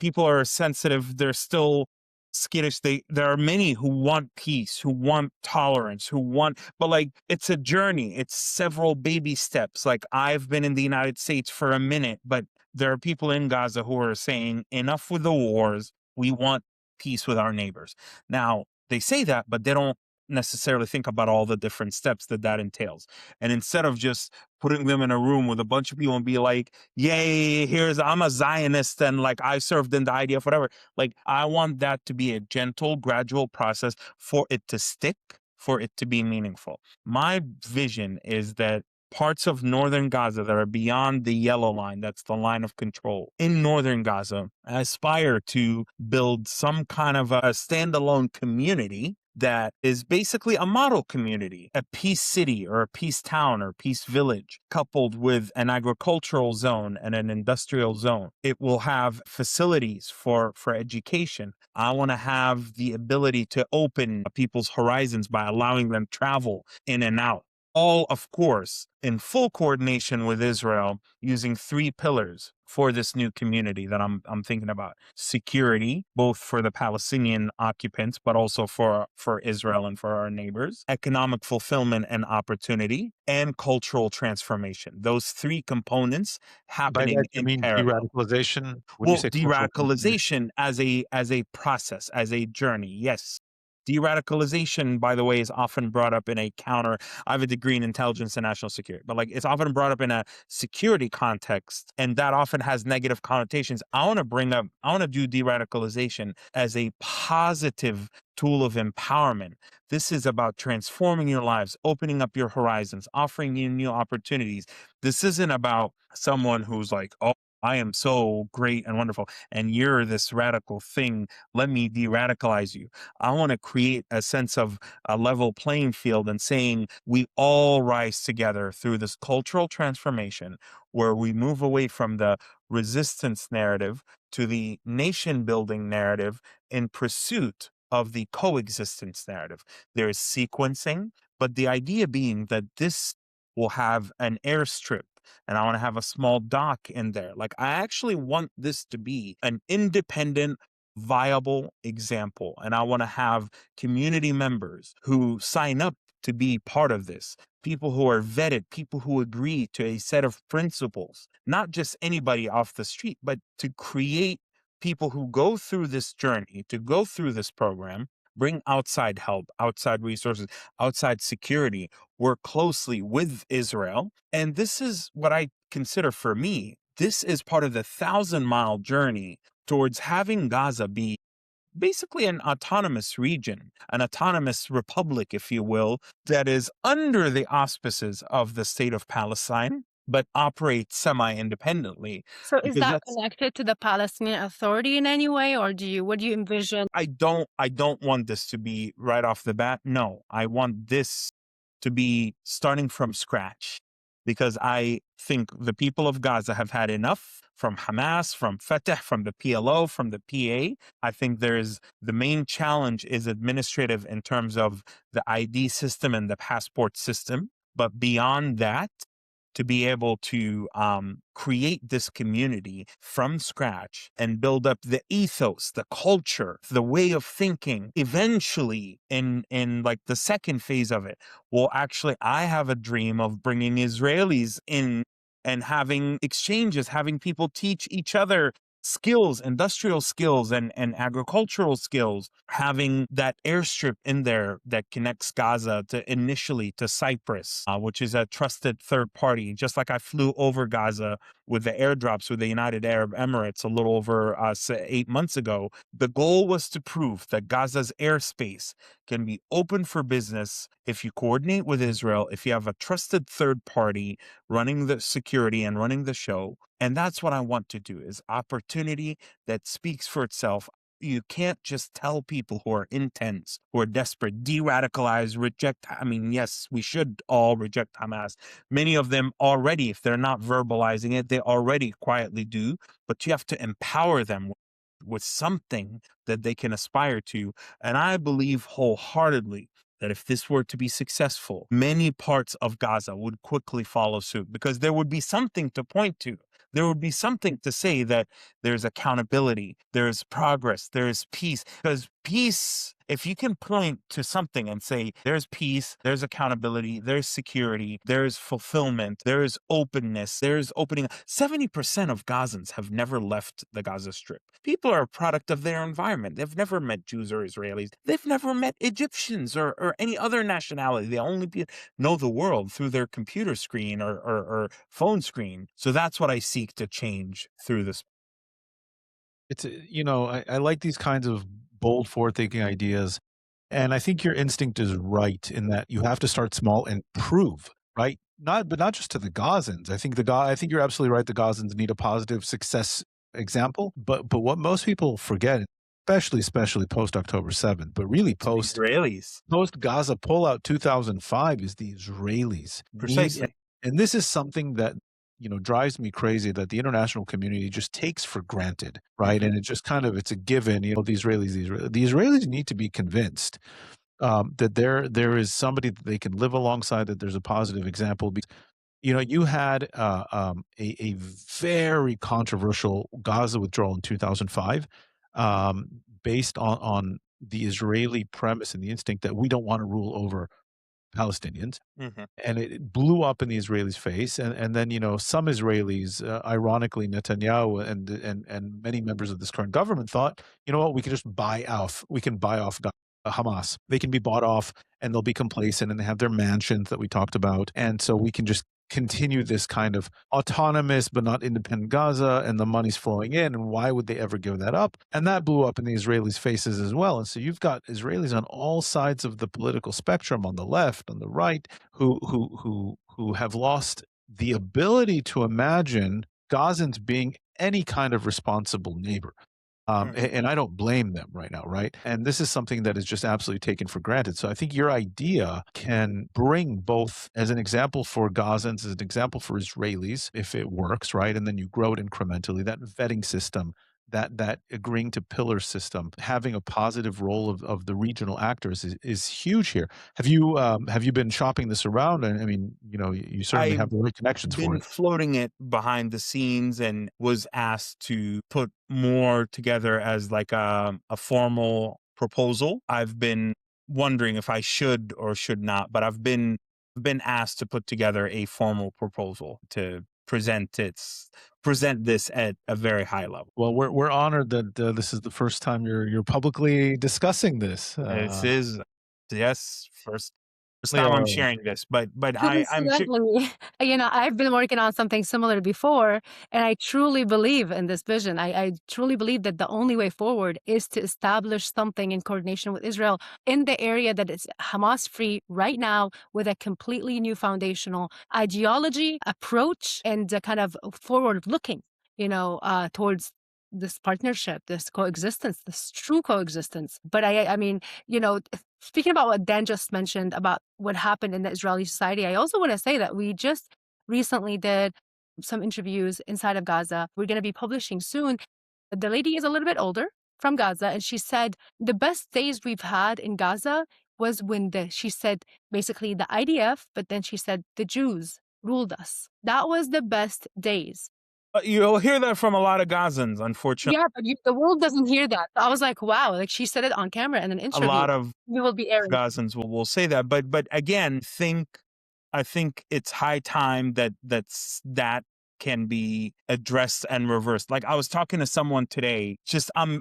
S3: People are sensitive. They're still skittish. There are many who want peace, who want tolerance, but like it's a journey. It's several baby steps. Like I've been in the United States for a minute, but there are people in Gaza who are saying, enough with the wars. We want peace with our neighbors. Now, they say that, but they don't necessarily think about all the different steps that entails. And instead of just putting them in a room with a bunch of people and be like, yay, I'm a Zionist and like I served in the IDF, whatever. Like I want that to be a gentle, gradual process for it to stick, for it to be meaningful. My vision is that parts of northern Gaza that are beyond the yellow line, that's the line of control, in northern Gaza, aspire to build some kind of a standalone community that is basically a model community, a peace city or a peace town or peace village, coupled with an agricultural zone and an industrial zone. It will have facilities for education. I want to have the ability to open people's horizons by allowing them travel in and out. all, of course, in full coordination with Israel, using three pillars for this new community that I'm thinking about: security, both for the Palestinian occupants, but also for Israel and for our neighbors; economic fulfillment and opportunity; and cultural transformation. Those three components
S2: By that,
S3: happening
S2: you
S3: in
S2: mean
S3: parallel.
S2: de-radicalization? When you
S3: Well,
S2: say cultural transformation?
S3: de-radicalization as a process, as a journey, yes. De-radicalization, by the way, is often brought up in a counter. I have a degree in intelligence and national security, but like it's often brought up in a security context, and that often has negative connotations. I want to do de-radicalization as a positive tool of empowerment. This is about transforming your lives, opening up your horizons, offering you new opportunities. This isn't about someone who's like, oh, I am so great and wonderful, and you're this radical thing. Let me de-radicalize you. I want to create a sense of a level playing field and saying we all rise together through this cultural transformation where we move away from the resistance narrative to the nation building narrative in pursuit of the coexistence narrative. There is sequencing, but the idea being that this will have an airstrip, and I want to have a small dock in there. Like, I actually want this to be an independent, viable example. And I want to have community members who sign up to be part of this, people who are vetted, people who agree to a set of principles, not just anybody off the street, but to create people who go through this journey, to go through this program, bring outside help, outside resources, outside security, work closely with Israel. And this is what I consider, for me, this is part of the 1,000-mile journey towards having Gaza be basically an autonomous region, an autonomous republic, if you will, that is under the auspices of the state of Palestine, but operates semi-independently.
S1: So is
S3: Because
S1: that
S3: that's,
S1: connected to the Palestinian Authority in any way, or what do you envision?
S3: I don't want this to be right off the bat. No, I want this to be starting from scratch, because I think the people of Gaza have had enough from Hamas, from Fatah, from the PLO, from the PA. I think the main challenge is administrative in terms of the ID system and the passport system. But beyond that, to be able to create this community from scratch and build up the ethos, the culture, the way of thinking. Eventually, in like the second phase of it, well, actually, I have a dream of bringing Israelis in and having exchanges, having people teach each other skills, industrial skills and agricultural skills, having that airstrip in there that connects Gaza initially to Cyprus, which is a trusted third party. Just like I flew over Gaza with the airdrops with the United Arab Emirates a little over 8 months ago. The goal was to prove that Gaza's airspace can be open for business if you coordinate with Israel, if you have a trusted third party running the security and running the show. And that's what I want to do, is opportunity that speaks for itself. You can't just tell people who are intense, who are desperate, de-radicalize, reject. I mean, yes, we should all reject Hamas. Many of them already, if they're not verbalizing it, they already quietly do. But you have to empower them with something that they can aspire to. And I believe wholeheartedly that if this were to be successful, many parts of Gaza would quickly follow suit, because there would be something to point to. There would be something to say that there's accountability, there's progress, there's peace. Because peace, if you can point to something and say there's peace, there's accountability, there's security, there's fulfillment, there's openness, there's opening. 70% of Gazans have never left the Gaza Strip. People are a product of their environment. They've never met Jews or Israelis. They've never met Egyptians or any other nationality. They only know the world through their computer screen or phone screen. So that's what I seek to change through this.
S2: It's, I like these kinds of bold, forward-thinking ideas. And I think your instinct is right in that you have to start small and prove, right? Not just to the Gazans. I think you're absolutely right. The Gazans need a positive success example. But what most people forget, especially post October 7th, but really post
S3: Israelis.
S2: Gaza pullout 2005, is the Israelis need,
S3: Precisely.
S2: and this is something that drives me crazy, that the international community just takes for granted, right? And it's just it's a given. The Israelis need to be convinced that there is somebody that they can live alongside, that there's a positive example. You had a very controversial Gaza withdrawal in 2005, based on the Israeli premise and the instinct that we don't want to rule over Palestinians.
S3: Mhm.
S2: And it blew up in the Israelis' face. And then, some Israelis, ironically, Netanyahu and many members of this current government thought, you know what, we can buy off Hamas. They can be bought off and they'll be complacent and they have their mansions that we talked about. And so we can just continue this kind of autonomous but not independent Gaza, and the money's flowing in. And why would they ever give that up? And that blew up in the Israelis' faces as well. And so you've got Israelis on all sides of the political spectrum, on the left, on the right, who have lost the ability to imagine Gazans being any kind of responsible neighbor. And I don't blame them right now, right? And this is something that is just absolutely taken for granted. So I think your idea can bring both as an example for Gazans, as an example for Israelis, if it works, right? And then you grow it incrementally, that vetting system, that agreeing to pillar system, having a positive role of the regional actors is huge here. Have you been shopping this around? And I mean, you certainly
S3: I've
S2: have the right connections for
S3: been
S2: it.
S3: floating it behind the scenes and was asked to put more together as like a formal proposal. I've been wondering if I should or should not, but I've been asked to put together a formal proposal to present this at a very high level.
S2: Well, we're honored that this is the first time you're publicly discussing this.
S3: This is, yes, first
S2: They
S3: time I'm
S2: are
S3: sharing this, but I'm sure.
S1: Coincidentally, I've been working on something similar before, and I truly believe in this vision. I truly believe that the only way forward is to establish something in coordination with Israel in the area that is Hamas free right now, with a completely new foundational ideology, approach, and kind of forward looking, towards this partnership, this coexistence, this true coexistence. But I mean, speaking about what Dan just mentioned about what happened in the Israeli society, I also want to say that we just recently did some interviews inside of Gaza. We're going to be publishing soon. The lady is a little bit older from Gaza, and she said the best days we've had in Gaza was when she said basically the IDF, but then she said the Jews ruled us. That was the best days.
S3: You'll hear that from a lot of Gazans, unfortunately.
S1: Yeah, but the world doesn't hear that. I was like, wow, like she said it on camera in an
S3: A
S1: interview.
S3: lot of
S1: We will be airing.
S3: Gazans will say that, but again, I think it's high time that can be addressed and reversed. Like I was talking to someone today, just I'm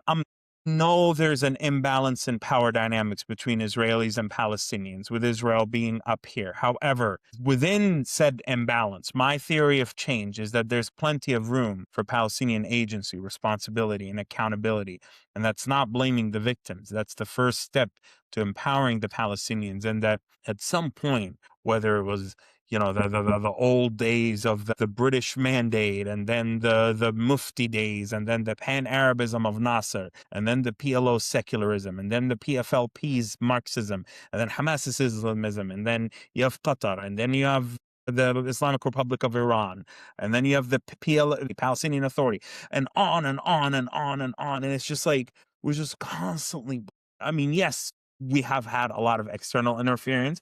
S3: know there's an imbalance in power dynamics between Israelis and Palestinians, with Israel being up here. However, within said imbalance, my theory of change is that there's plenty of room for Palestinian agency, responsibility, and accountability. And that's not blaming the victims. That's the first step to empowering the Palestinians. And that at some point, whether it was the old days of the British Mandate, and then the Mufti days, and then the Pan-Arabism of Nasser, and then the PLO secularism, and then the PFLP's Marxism, and then Hamas's Islamism, and then you have Qatar, and then you have the Islamic Republic of Iran, and then you have the Palestinian Authority, and on and on and on and on. And it's just like, we're just constantly, I mean, yes, we have had a lot of external interference,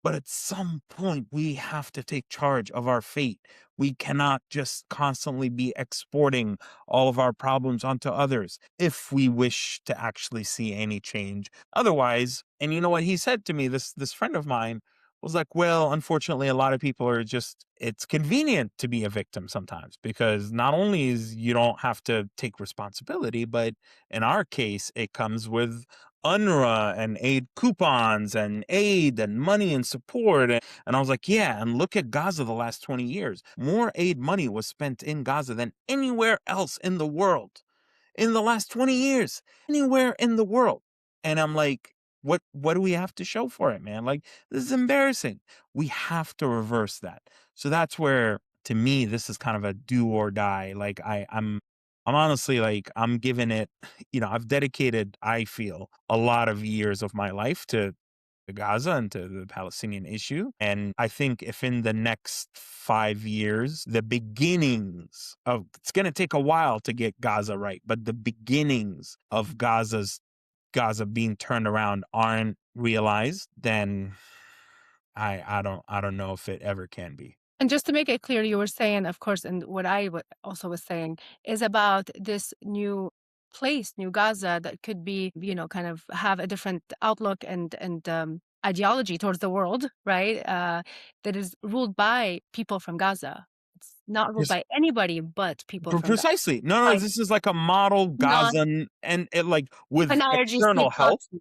S3: but at some point, we have to take charge of our fate. We cannot just constantly be exporting all of our problems onto others if we wish to actually see any change. Otherwise, and you know what he said to me, this friend of mine was like, well, unfortunately, a lot of people are just, it's convenient to be a victim sometimes, because not only is you don't have to take responsibility, but in our case, it comes with UNRWA and aid coupons and aid and money and support. And I was like, yeah, and look at Gaza the last 20 years. More aid money was spent in Gaza than anywhere else in the world in the last 20 years, anywhere in the world. And I'm like, what do we have to show for it, man? Like, this is embarrassing. We have to reverse that. So that's where, to me, this is kind of a do or die. Like I'm honestly, like, I'm giving it, I've dedicated, I feel, a lot of years of my life to Gaza and to the Palestinian issue. And I think if in the next 5 years, the beginnings of, it's going to take a while to get Gaza right, but the beginnings of Gaza's Gaza being turned around aren't realized, then I don't know if it ever can be.
S1: And just to make it clear, you were saying, of course, and what I also was saying is about this new place, New Gaza, that could be, kind of have a different outlook and ideology towards the world, right? That is ruled by people from Gaza. It's not ruled
S3: Yes,
S1: by anybody but people from Gaza.
S3: precisely. No,
S1: Like
S3: this is like a model
S1: not
S3: Gazan, and it, like, with
S1: an IRGC
S3: external help.
S1: proxy.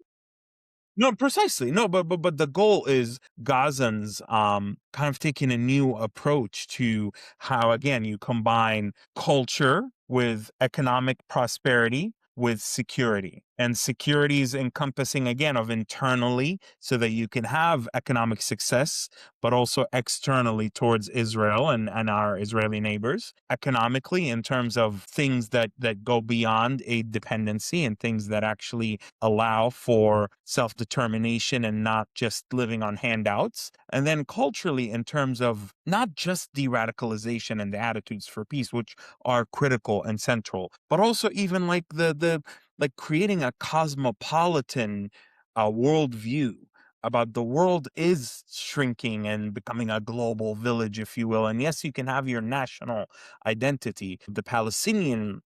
S3: No, precisely. No, but the goal is Gazans kind of taking a new approach to how, again, you combine culture with economic prosperity with security. And security is encompassing, again, of internally, so that you can have economic success, but also externally towards Israel and our Israeli neighbors. Economically, in terms of things that go beyond aid dependency and things that actually allow for self-determination and not just living on handouts. And then culturally, in terms of not just de-radicalization and the attitudes for peace, which are critical and central, but also even like the like creating a cosmopolitan worldview about the world is shrinking and becoming a global village, if you will. And yes, you can have your national identity. The Palestinian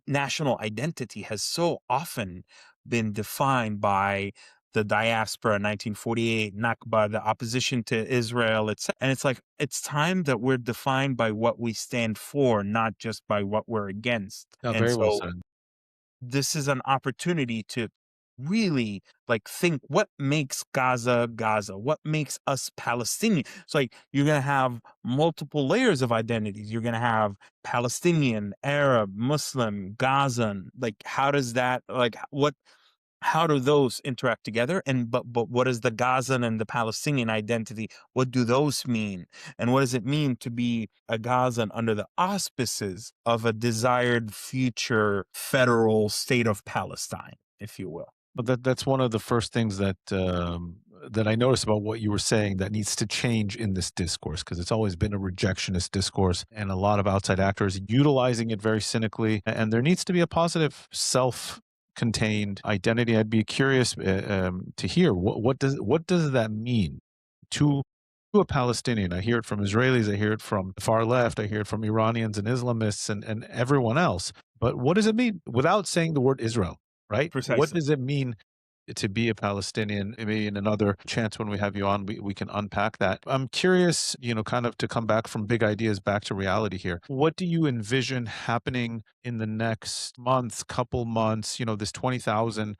S3: national identity has so often been defined by the diaspora, 1948, Nakba, the opposition to Israel. And it's like, it's time that we're defined by what we stand for, not just by what we're against. And
S2: Very well
S3: so
S2: said.
S3: this is an opportunity to really like think, what makes Gaza Gaza? What makes us Palestinian? It's like you're going to have multiple layers of identities. You're going to have Palestinian, Arab, Muslim, Gazan. Like, how does that, like, how do those interact together? And but what is the Gazan and the Palestinian identity? What do those mean? And what does it mean to be a Gazan under the auspices of a desired future federal state of Palestine, if you will?
S2: But that's one of the first things that that I noticed about what you were saying that needs to change in this discourse, because it's always been a rejectionist discourse and a lot of outside actors utilizing it very cynically. And there needs to be a positive self-contained identity. I'd be curious to hear what does that mean to a Palestinian. I hear it from Israelis, I hear it from the far left, I hear it from Iranians and Islamists and everyone else. But what does it mean without saying the word Israel? Right? What
S3: Precisely.
S2: does it mean to be a Palestinian? Maybe in another chance when we have you on, we can unpack that. I'm curious, kind of to come back from big ideas back to reality here. What do you envision happening in the next month, couple months? This 20,000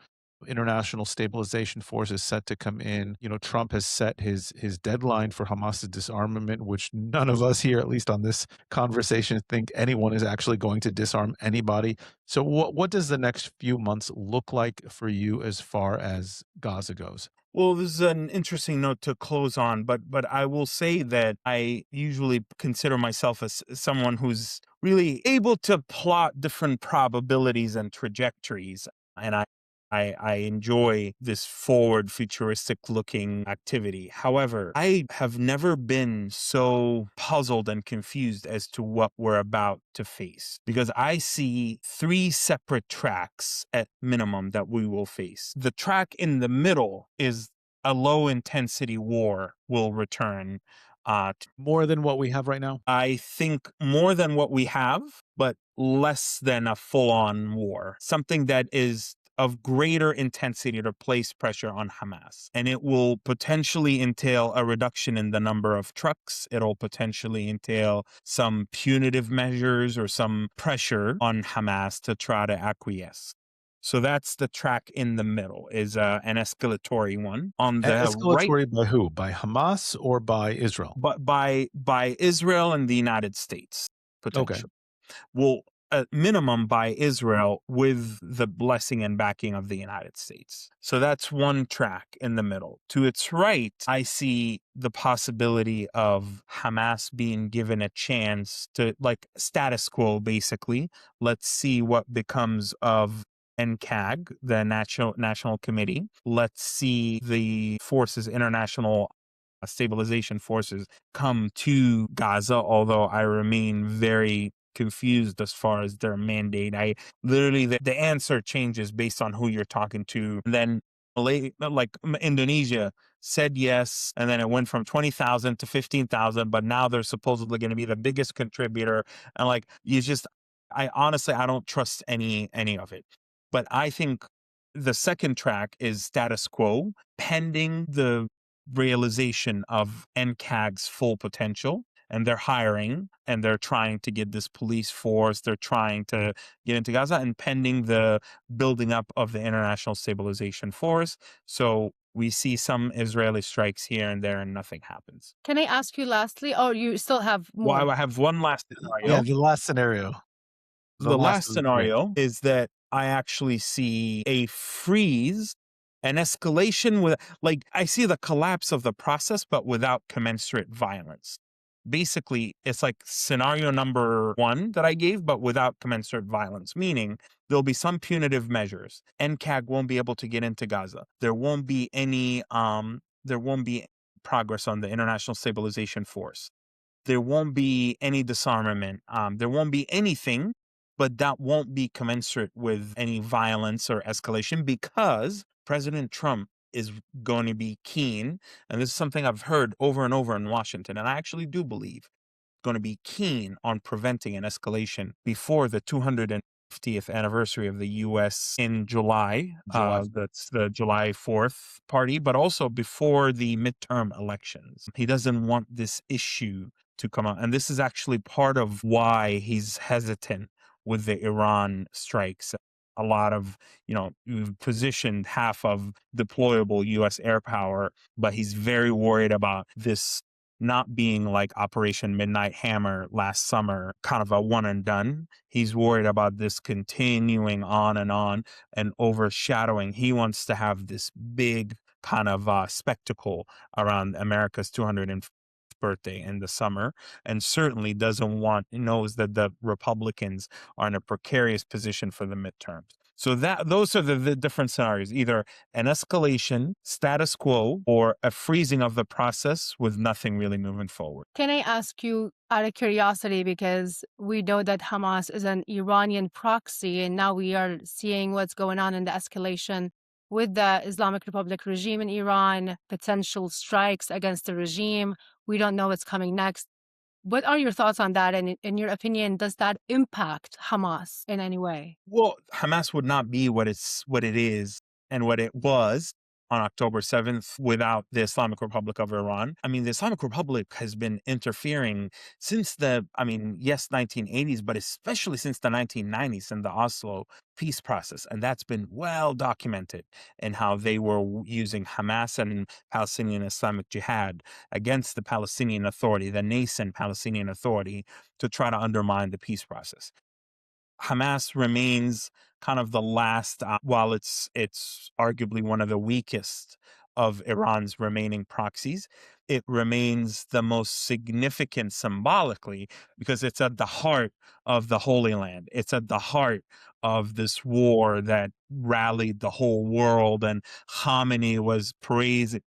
S2: international stabilization force is set to come in. Trump has set his deadline for Hamas's disarmament, which none of us here, at least on this conversation, think anyone is actually going to disarm anybody. So what does the next few months look like for you as far as Gaza goes?
S3: Well, this is an interesting note to close on, but I will say that I usually consider myself as someone who's really able to plot different probabilities and trajectories, and I enjoy this forward futuristic looking activity. However, I have never been so puzzled and confused as to what we're about to face, because I see three separate tracks at minimum that we will face. The track in the middle is a low intensity war will return.
S2: More than what we have right now?
S3: I think more than what we have, but less than a full on war. Something that is of greater intensity to place pressure on Hamas. And it will potentially entail a reduction in the number of trucks. It'll potentially entail some punitive measures or some pressure on Hamas to try to acquiesce. So that's the track in the middle, is an escalatory one. On the right,
S2: Escalatory by who? By Hamas or by Israel?
S3: but by Israel and the United States,
S2: Okay.
S3: potentially. Well, at minimum by Israel with the blessing and backing of the United States. So that's one track in the middle. To its right, I see the possibility of Hamas being given a chance to, like, status quo, basically. Let's see what becomes of NCAG, the National Committee. Let's see the forces, international stabilization forces, come to Gaza, although I remain very confused as far as their mandate. I literally, the answer changes based on who you're talking to. And then Indonesia said yes, and then it went from 20,000 to 15,000, but now they're supposedly going to be the biggest contributor. And I honestly, I don't trust any of it. But I think the second track is status quo, pending the realization of NCAG's full potential. And they're hiring and they're trying to get this police force. They're trying to get into Gaza, and pending the building up of the international stabilization force. So we see some Israeli strikes here and there and nothing happens.
S1: Can I ask you lastly, or you still have more?
S3: Well, I have one last scenario.
S2: Yeah, the last scenario.
S3: The last scenario is that I actually see a freeze, an escalation I see the collapse of the process, but without commensurate violence. Basically, it's like scenario number 1 that I gave, but without commensurate violence, meaning there'll be some punitive measures. NCAG won't be able to get into Gaza. There won't be any, there won't be progress on the International Stabilization Force. There won't be any disarmament. There won't be anything, but that won't be commensurate with any violence or escalation, because President Trump is going to be keen, and this is something I've heard over and over in Washington, and I actually do believe, going to be keen on preventing an escalation before the 250th anniversary of the U.S. in July. That's the July 4th party, but also before the midterm elections. He doesn't want this issue to come out, and this is actually part of why he's hesitant with the Iran strikes. A lot of, we've positioned half of deployable U.S. air power, but he's very worried about this not being like Operation Midnight Hammer last summer, kind of a one and done. He's worried about this continuing on and overshadowing. He wants to have this big kind of spectacle around America's 250th birthday in the summer, and certainly knows that the Republicans are in a precarious position for the midterms. So those are the different scenarios: either an escalation, status quo, or a freezing of the process with nothing really moving forward.
S1: Can I ask you, out of curiosity, because we know that Hamas is an Iranian proxy, and now we are seeing what's going on in the escalation with the Islamic Republic regime in Iran, potential strikes against the regime. We don't know what's coming next. What are your thoughts on that? And in your opinion, does that impact Hamas in any way?
S3: Well, Hamas would not be what it is and what it was on October 7th without the Islamic Republic of Iran. I mean, the Islamic Republic has been interfering since 1980s, but especially since the 1990s and the Oslo peace process. And that's been well documented in how they were using Hamas and Palestinian Islamic Jihad against the Palestinian Authority, the nascent Palestinian Authority, to try to undermine the peace process. Hamas remains kind of the last, while it's arguably one of the weakest of Iran's remaining proxies, it remains the most significant symbolically because it's at the heart of the Holy Land. It's at the heart of this war that rallied the whole world, and Khamenei was praising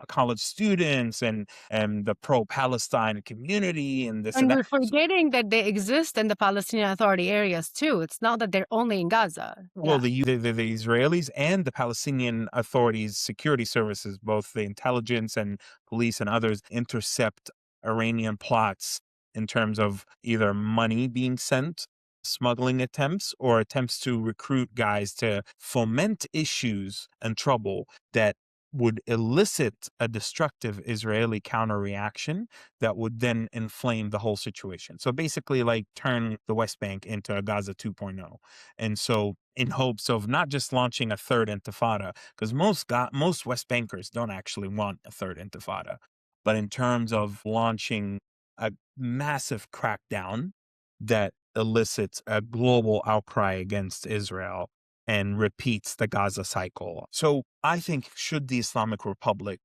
S3: college students and the pro-Palestine community and this
S1: And
S3: and
S1: we're
S3: that.
S1: forgetting that they exist in the Palestinian Authority areas too. It's not that they're only in Gaza.
S3: Well, the Israelis and the Palestinian Authority's security services, both the intelligence and police and others, intercept Iranian plots in terms of either money being sent, smuggling attempts, or attempts to recruit guys to foment issues and trouble that would elicit a destructive Israeli counter-reaction that would then inflame the whole situation. So basically like turn the West Bank into a Gaza 2.0. And so in hopes of not just launching a third intifada, because most West Bankers don't actually want a third intifada, but in terms of launching a massive crackdown that elicits a global outcry against Israel and repeats the Gaza cycle. So I think should the Islamic Republic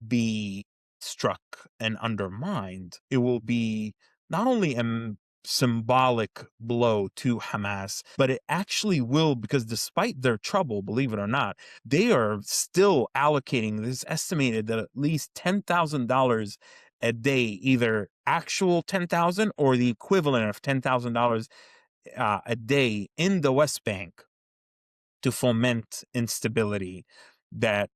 S3: be struck and undermined, it will be not only a symbolic blow to Hamas, but it actually will, because despite their trouble, believe it or not, they are still allocating this estimated that at least $10,000 a day, either actual 10,000 or the equivalent of $10,000 a day in the West Bank to foment instability. That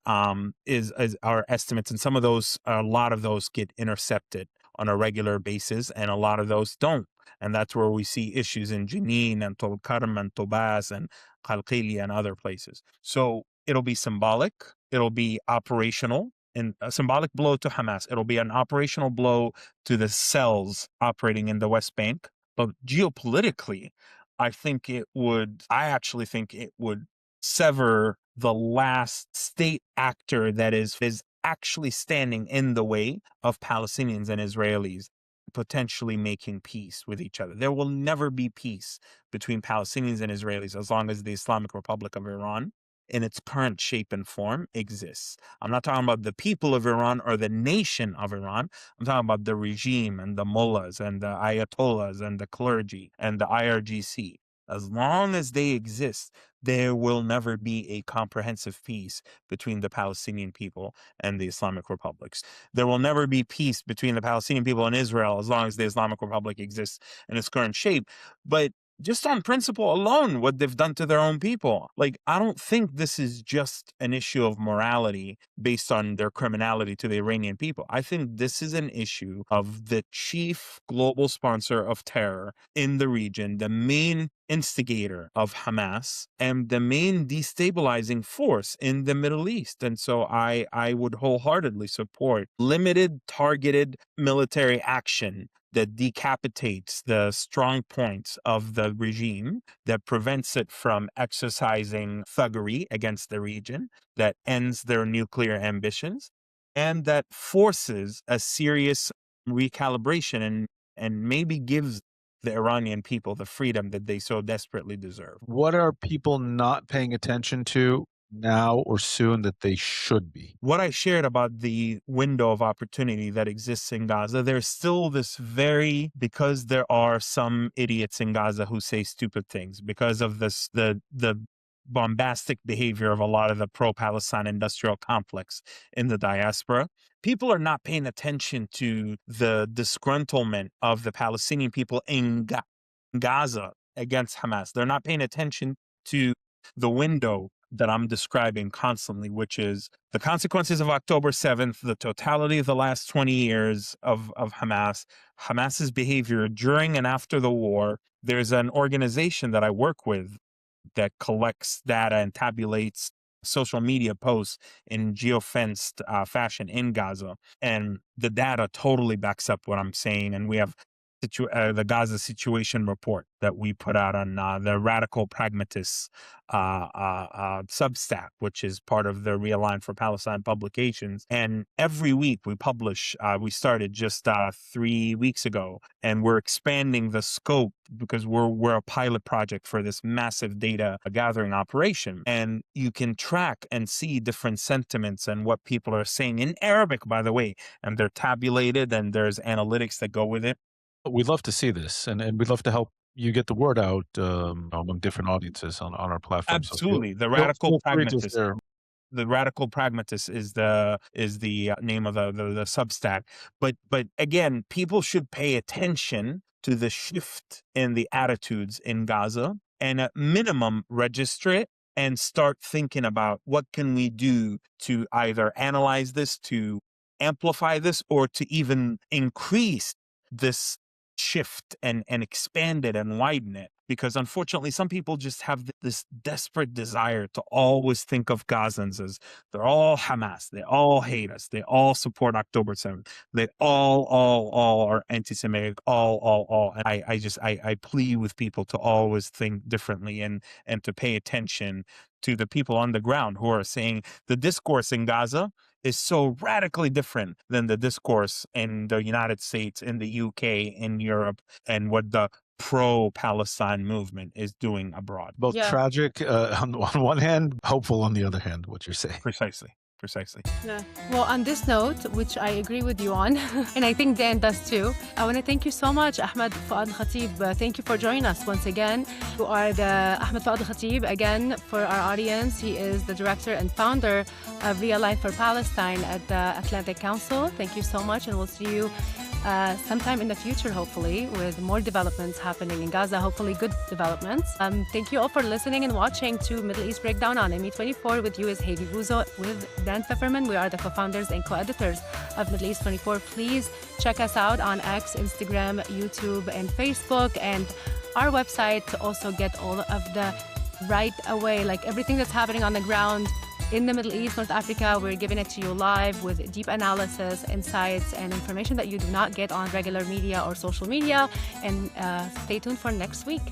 S3: is our estimates, and some of those, a lot of those get intercepted on a regular basis, and a lot of those don't. And that's where we see issues in Jenin and Tulkarm and Tobas and Qalqili and other places. So it'll be symbolic, it'll be operational, and a symbolic blow to Hamas. It'll be an operational blow to the cells operating in the West Bank. But geopolitically, I actually think it would sever the last state actor that is actually standing in the way of Palestinians and Israelis potentially making peace with each other. There will never be peace between Palestinians and Israelis as long as the Islamic Republic of Iran in its current shape and form exists. I'm not talking about the people of Iran or the nation of Iran. I'm talking about the regime and the mullahs and the ayatollahs and the clergy and the IRGC. As long as they exist, there will never be a comprehensive peace between the Palestinian people and the Islamic republics. There will never be peace between the Palestinian people and Israel as long as the Islamic Republic exists in its current shape. But just on principle alone, what they've done to their own people. Like, I don't think this is just an issue of morality based on their criminality to the Iranian people. I think this is an issue of the chief global sponsor of terror in the region, the main instigator of Hamas, and the main destabilizing force in the Middle East. And so I would wholeheartedly support limited, targeted military action that decapitates the strong points of the regime, that prevents it from exercising thuggery against the region, that ends their nuclear ambitions, and that forces a serious recalibration and maybe gives the Iranian people the freedom that they so desperately deserve.
S2: What are people not paying attention to now or soon that they should be?
S3: What I shared about the window of opportunity that exists in Gaza, there's still this because there are some idiots in Gaza who say stupid things, because of this, the bombastic behavior of a lot of the pro-Palestine industrial complex in the diaspora. People are not paying attention to the disgruntlement of the Palestinian people in Gaza against Hamas. They're not paying attention to the window that I'm describing constantly, which is the consequences of October 7th, the totality of the last 20 years of Hamas, Hamas's behavior during and after the war. There's an organization that I work with that collects data and tabulates social media posts in geofenced fashion in Gaza. And the data totally backs up what I'm saying. And we have the Gaza situation report that we put out on the Radical Pragmatists Substack, which is part of the Realigned for Palestine publications. And every week we publish, we started just 3 weeks ago, and we're expanding the scope because we're a pilot project for this massive data gathering operation. And you can track and see different sentiments and what people are saying in Arabic, by the way, and they're tabulated and there's analytics that go with it.
S2: We'd love to see this, and we'd love to help you get the word out among different audiences on our platform.
S3: Absolutely.
S2: So
S3: The Radical
S2: feel free to
S3: Pragmatist.
S2: share.
S3: The Radical Pragmatist is the name of the Substack. But again, people should pay attention to the shift in the attitudes in Gaza, and at minimum register it and start thinking about what can we do to either analyze this, to amplify this, or to even increase this shift and expand it and widen it. Because unfortunately, some people just have this desperate desire to always think of Gazans as they're all Hamas, they all hate us, they all support October 7th, they all are anti-Semitic, all. And I plead with people to always think differently and to pay attention to the people on the ground who are saying the discourse in Gaza is so radically different than the discourse in the United States, in the UK, in Europe, and what the pro-Palestine movement is doing abroad.
S2: Both tragic on one hand, hopeful on the other hand, what you're saying.
S3: Precisely. Precisely.
S1: Yeah. Well, on this note, which I agree with you on, and I think Dan does too, I want to thank you so much, Ahmed Fouad Alkhatib. Thank you for joining us once again. You are the Ahmed Fouad Alkhatib, again, for our audience. He is the director and founder of Reassert for Palestine at the Atlantic Council. Thank you so much, and we'll see you sometime in the future, hopefully, with more developments happening in Gaza, hopefully good developments. Thank you all for listening and watching to Middle East Breakdown on ME24. With you is Hayvi Bouzo with Dan Feferman. We are the co-founders and co-editors of Middle East 24. Please check us out on X, Instagram, YouTube, and Facebook, and our website to also get all of the right away, like everything that's happening on the ground in the Middle East, North Africa. We're giving it to you live with deep analysis, insights, and information that you do not get on regular media or social media. And stay tuned for next week.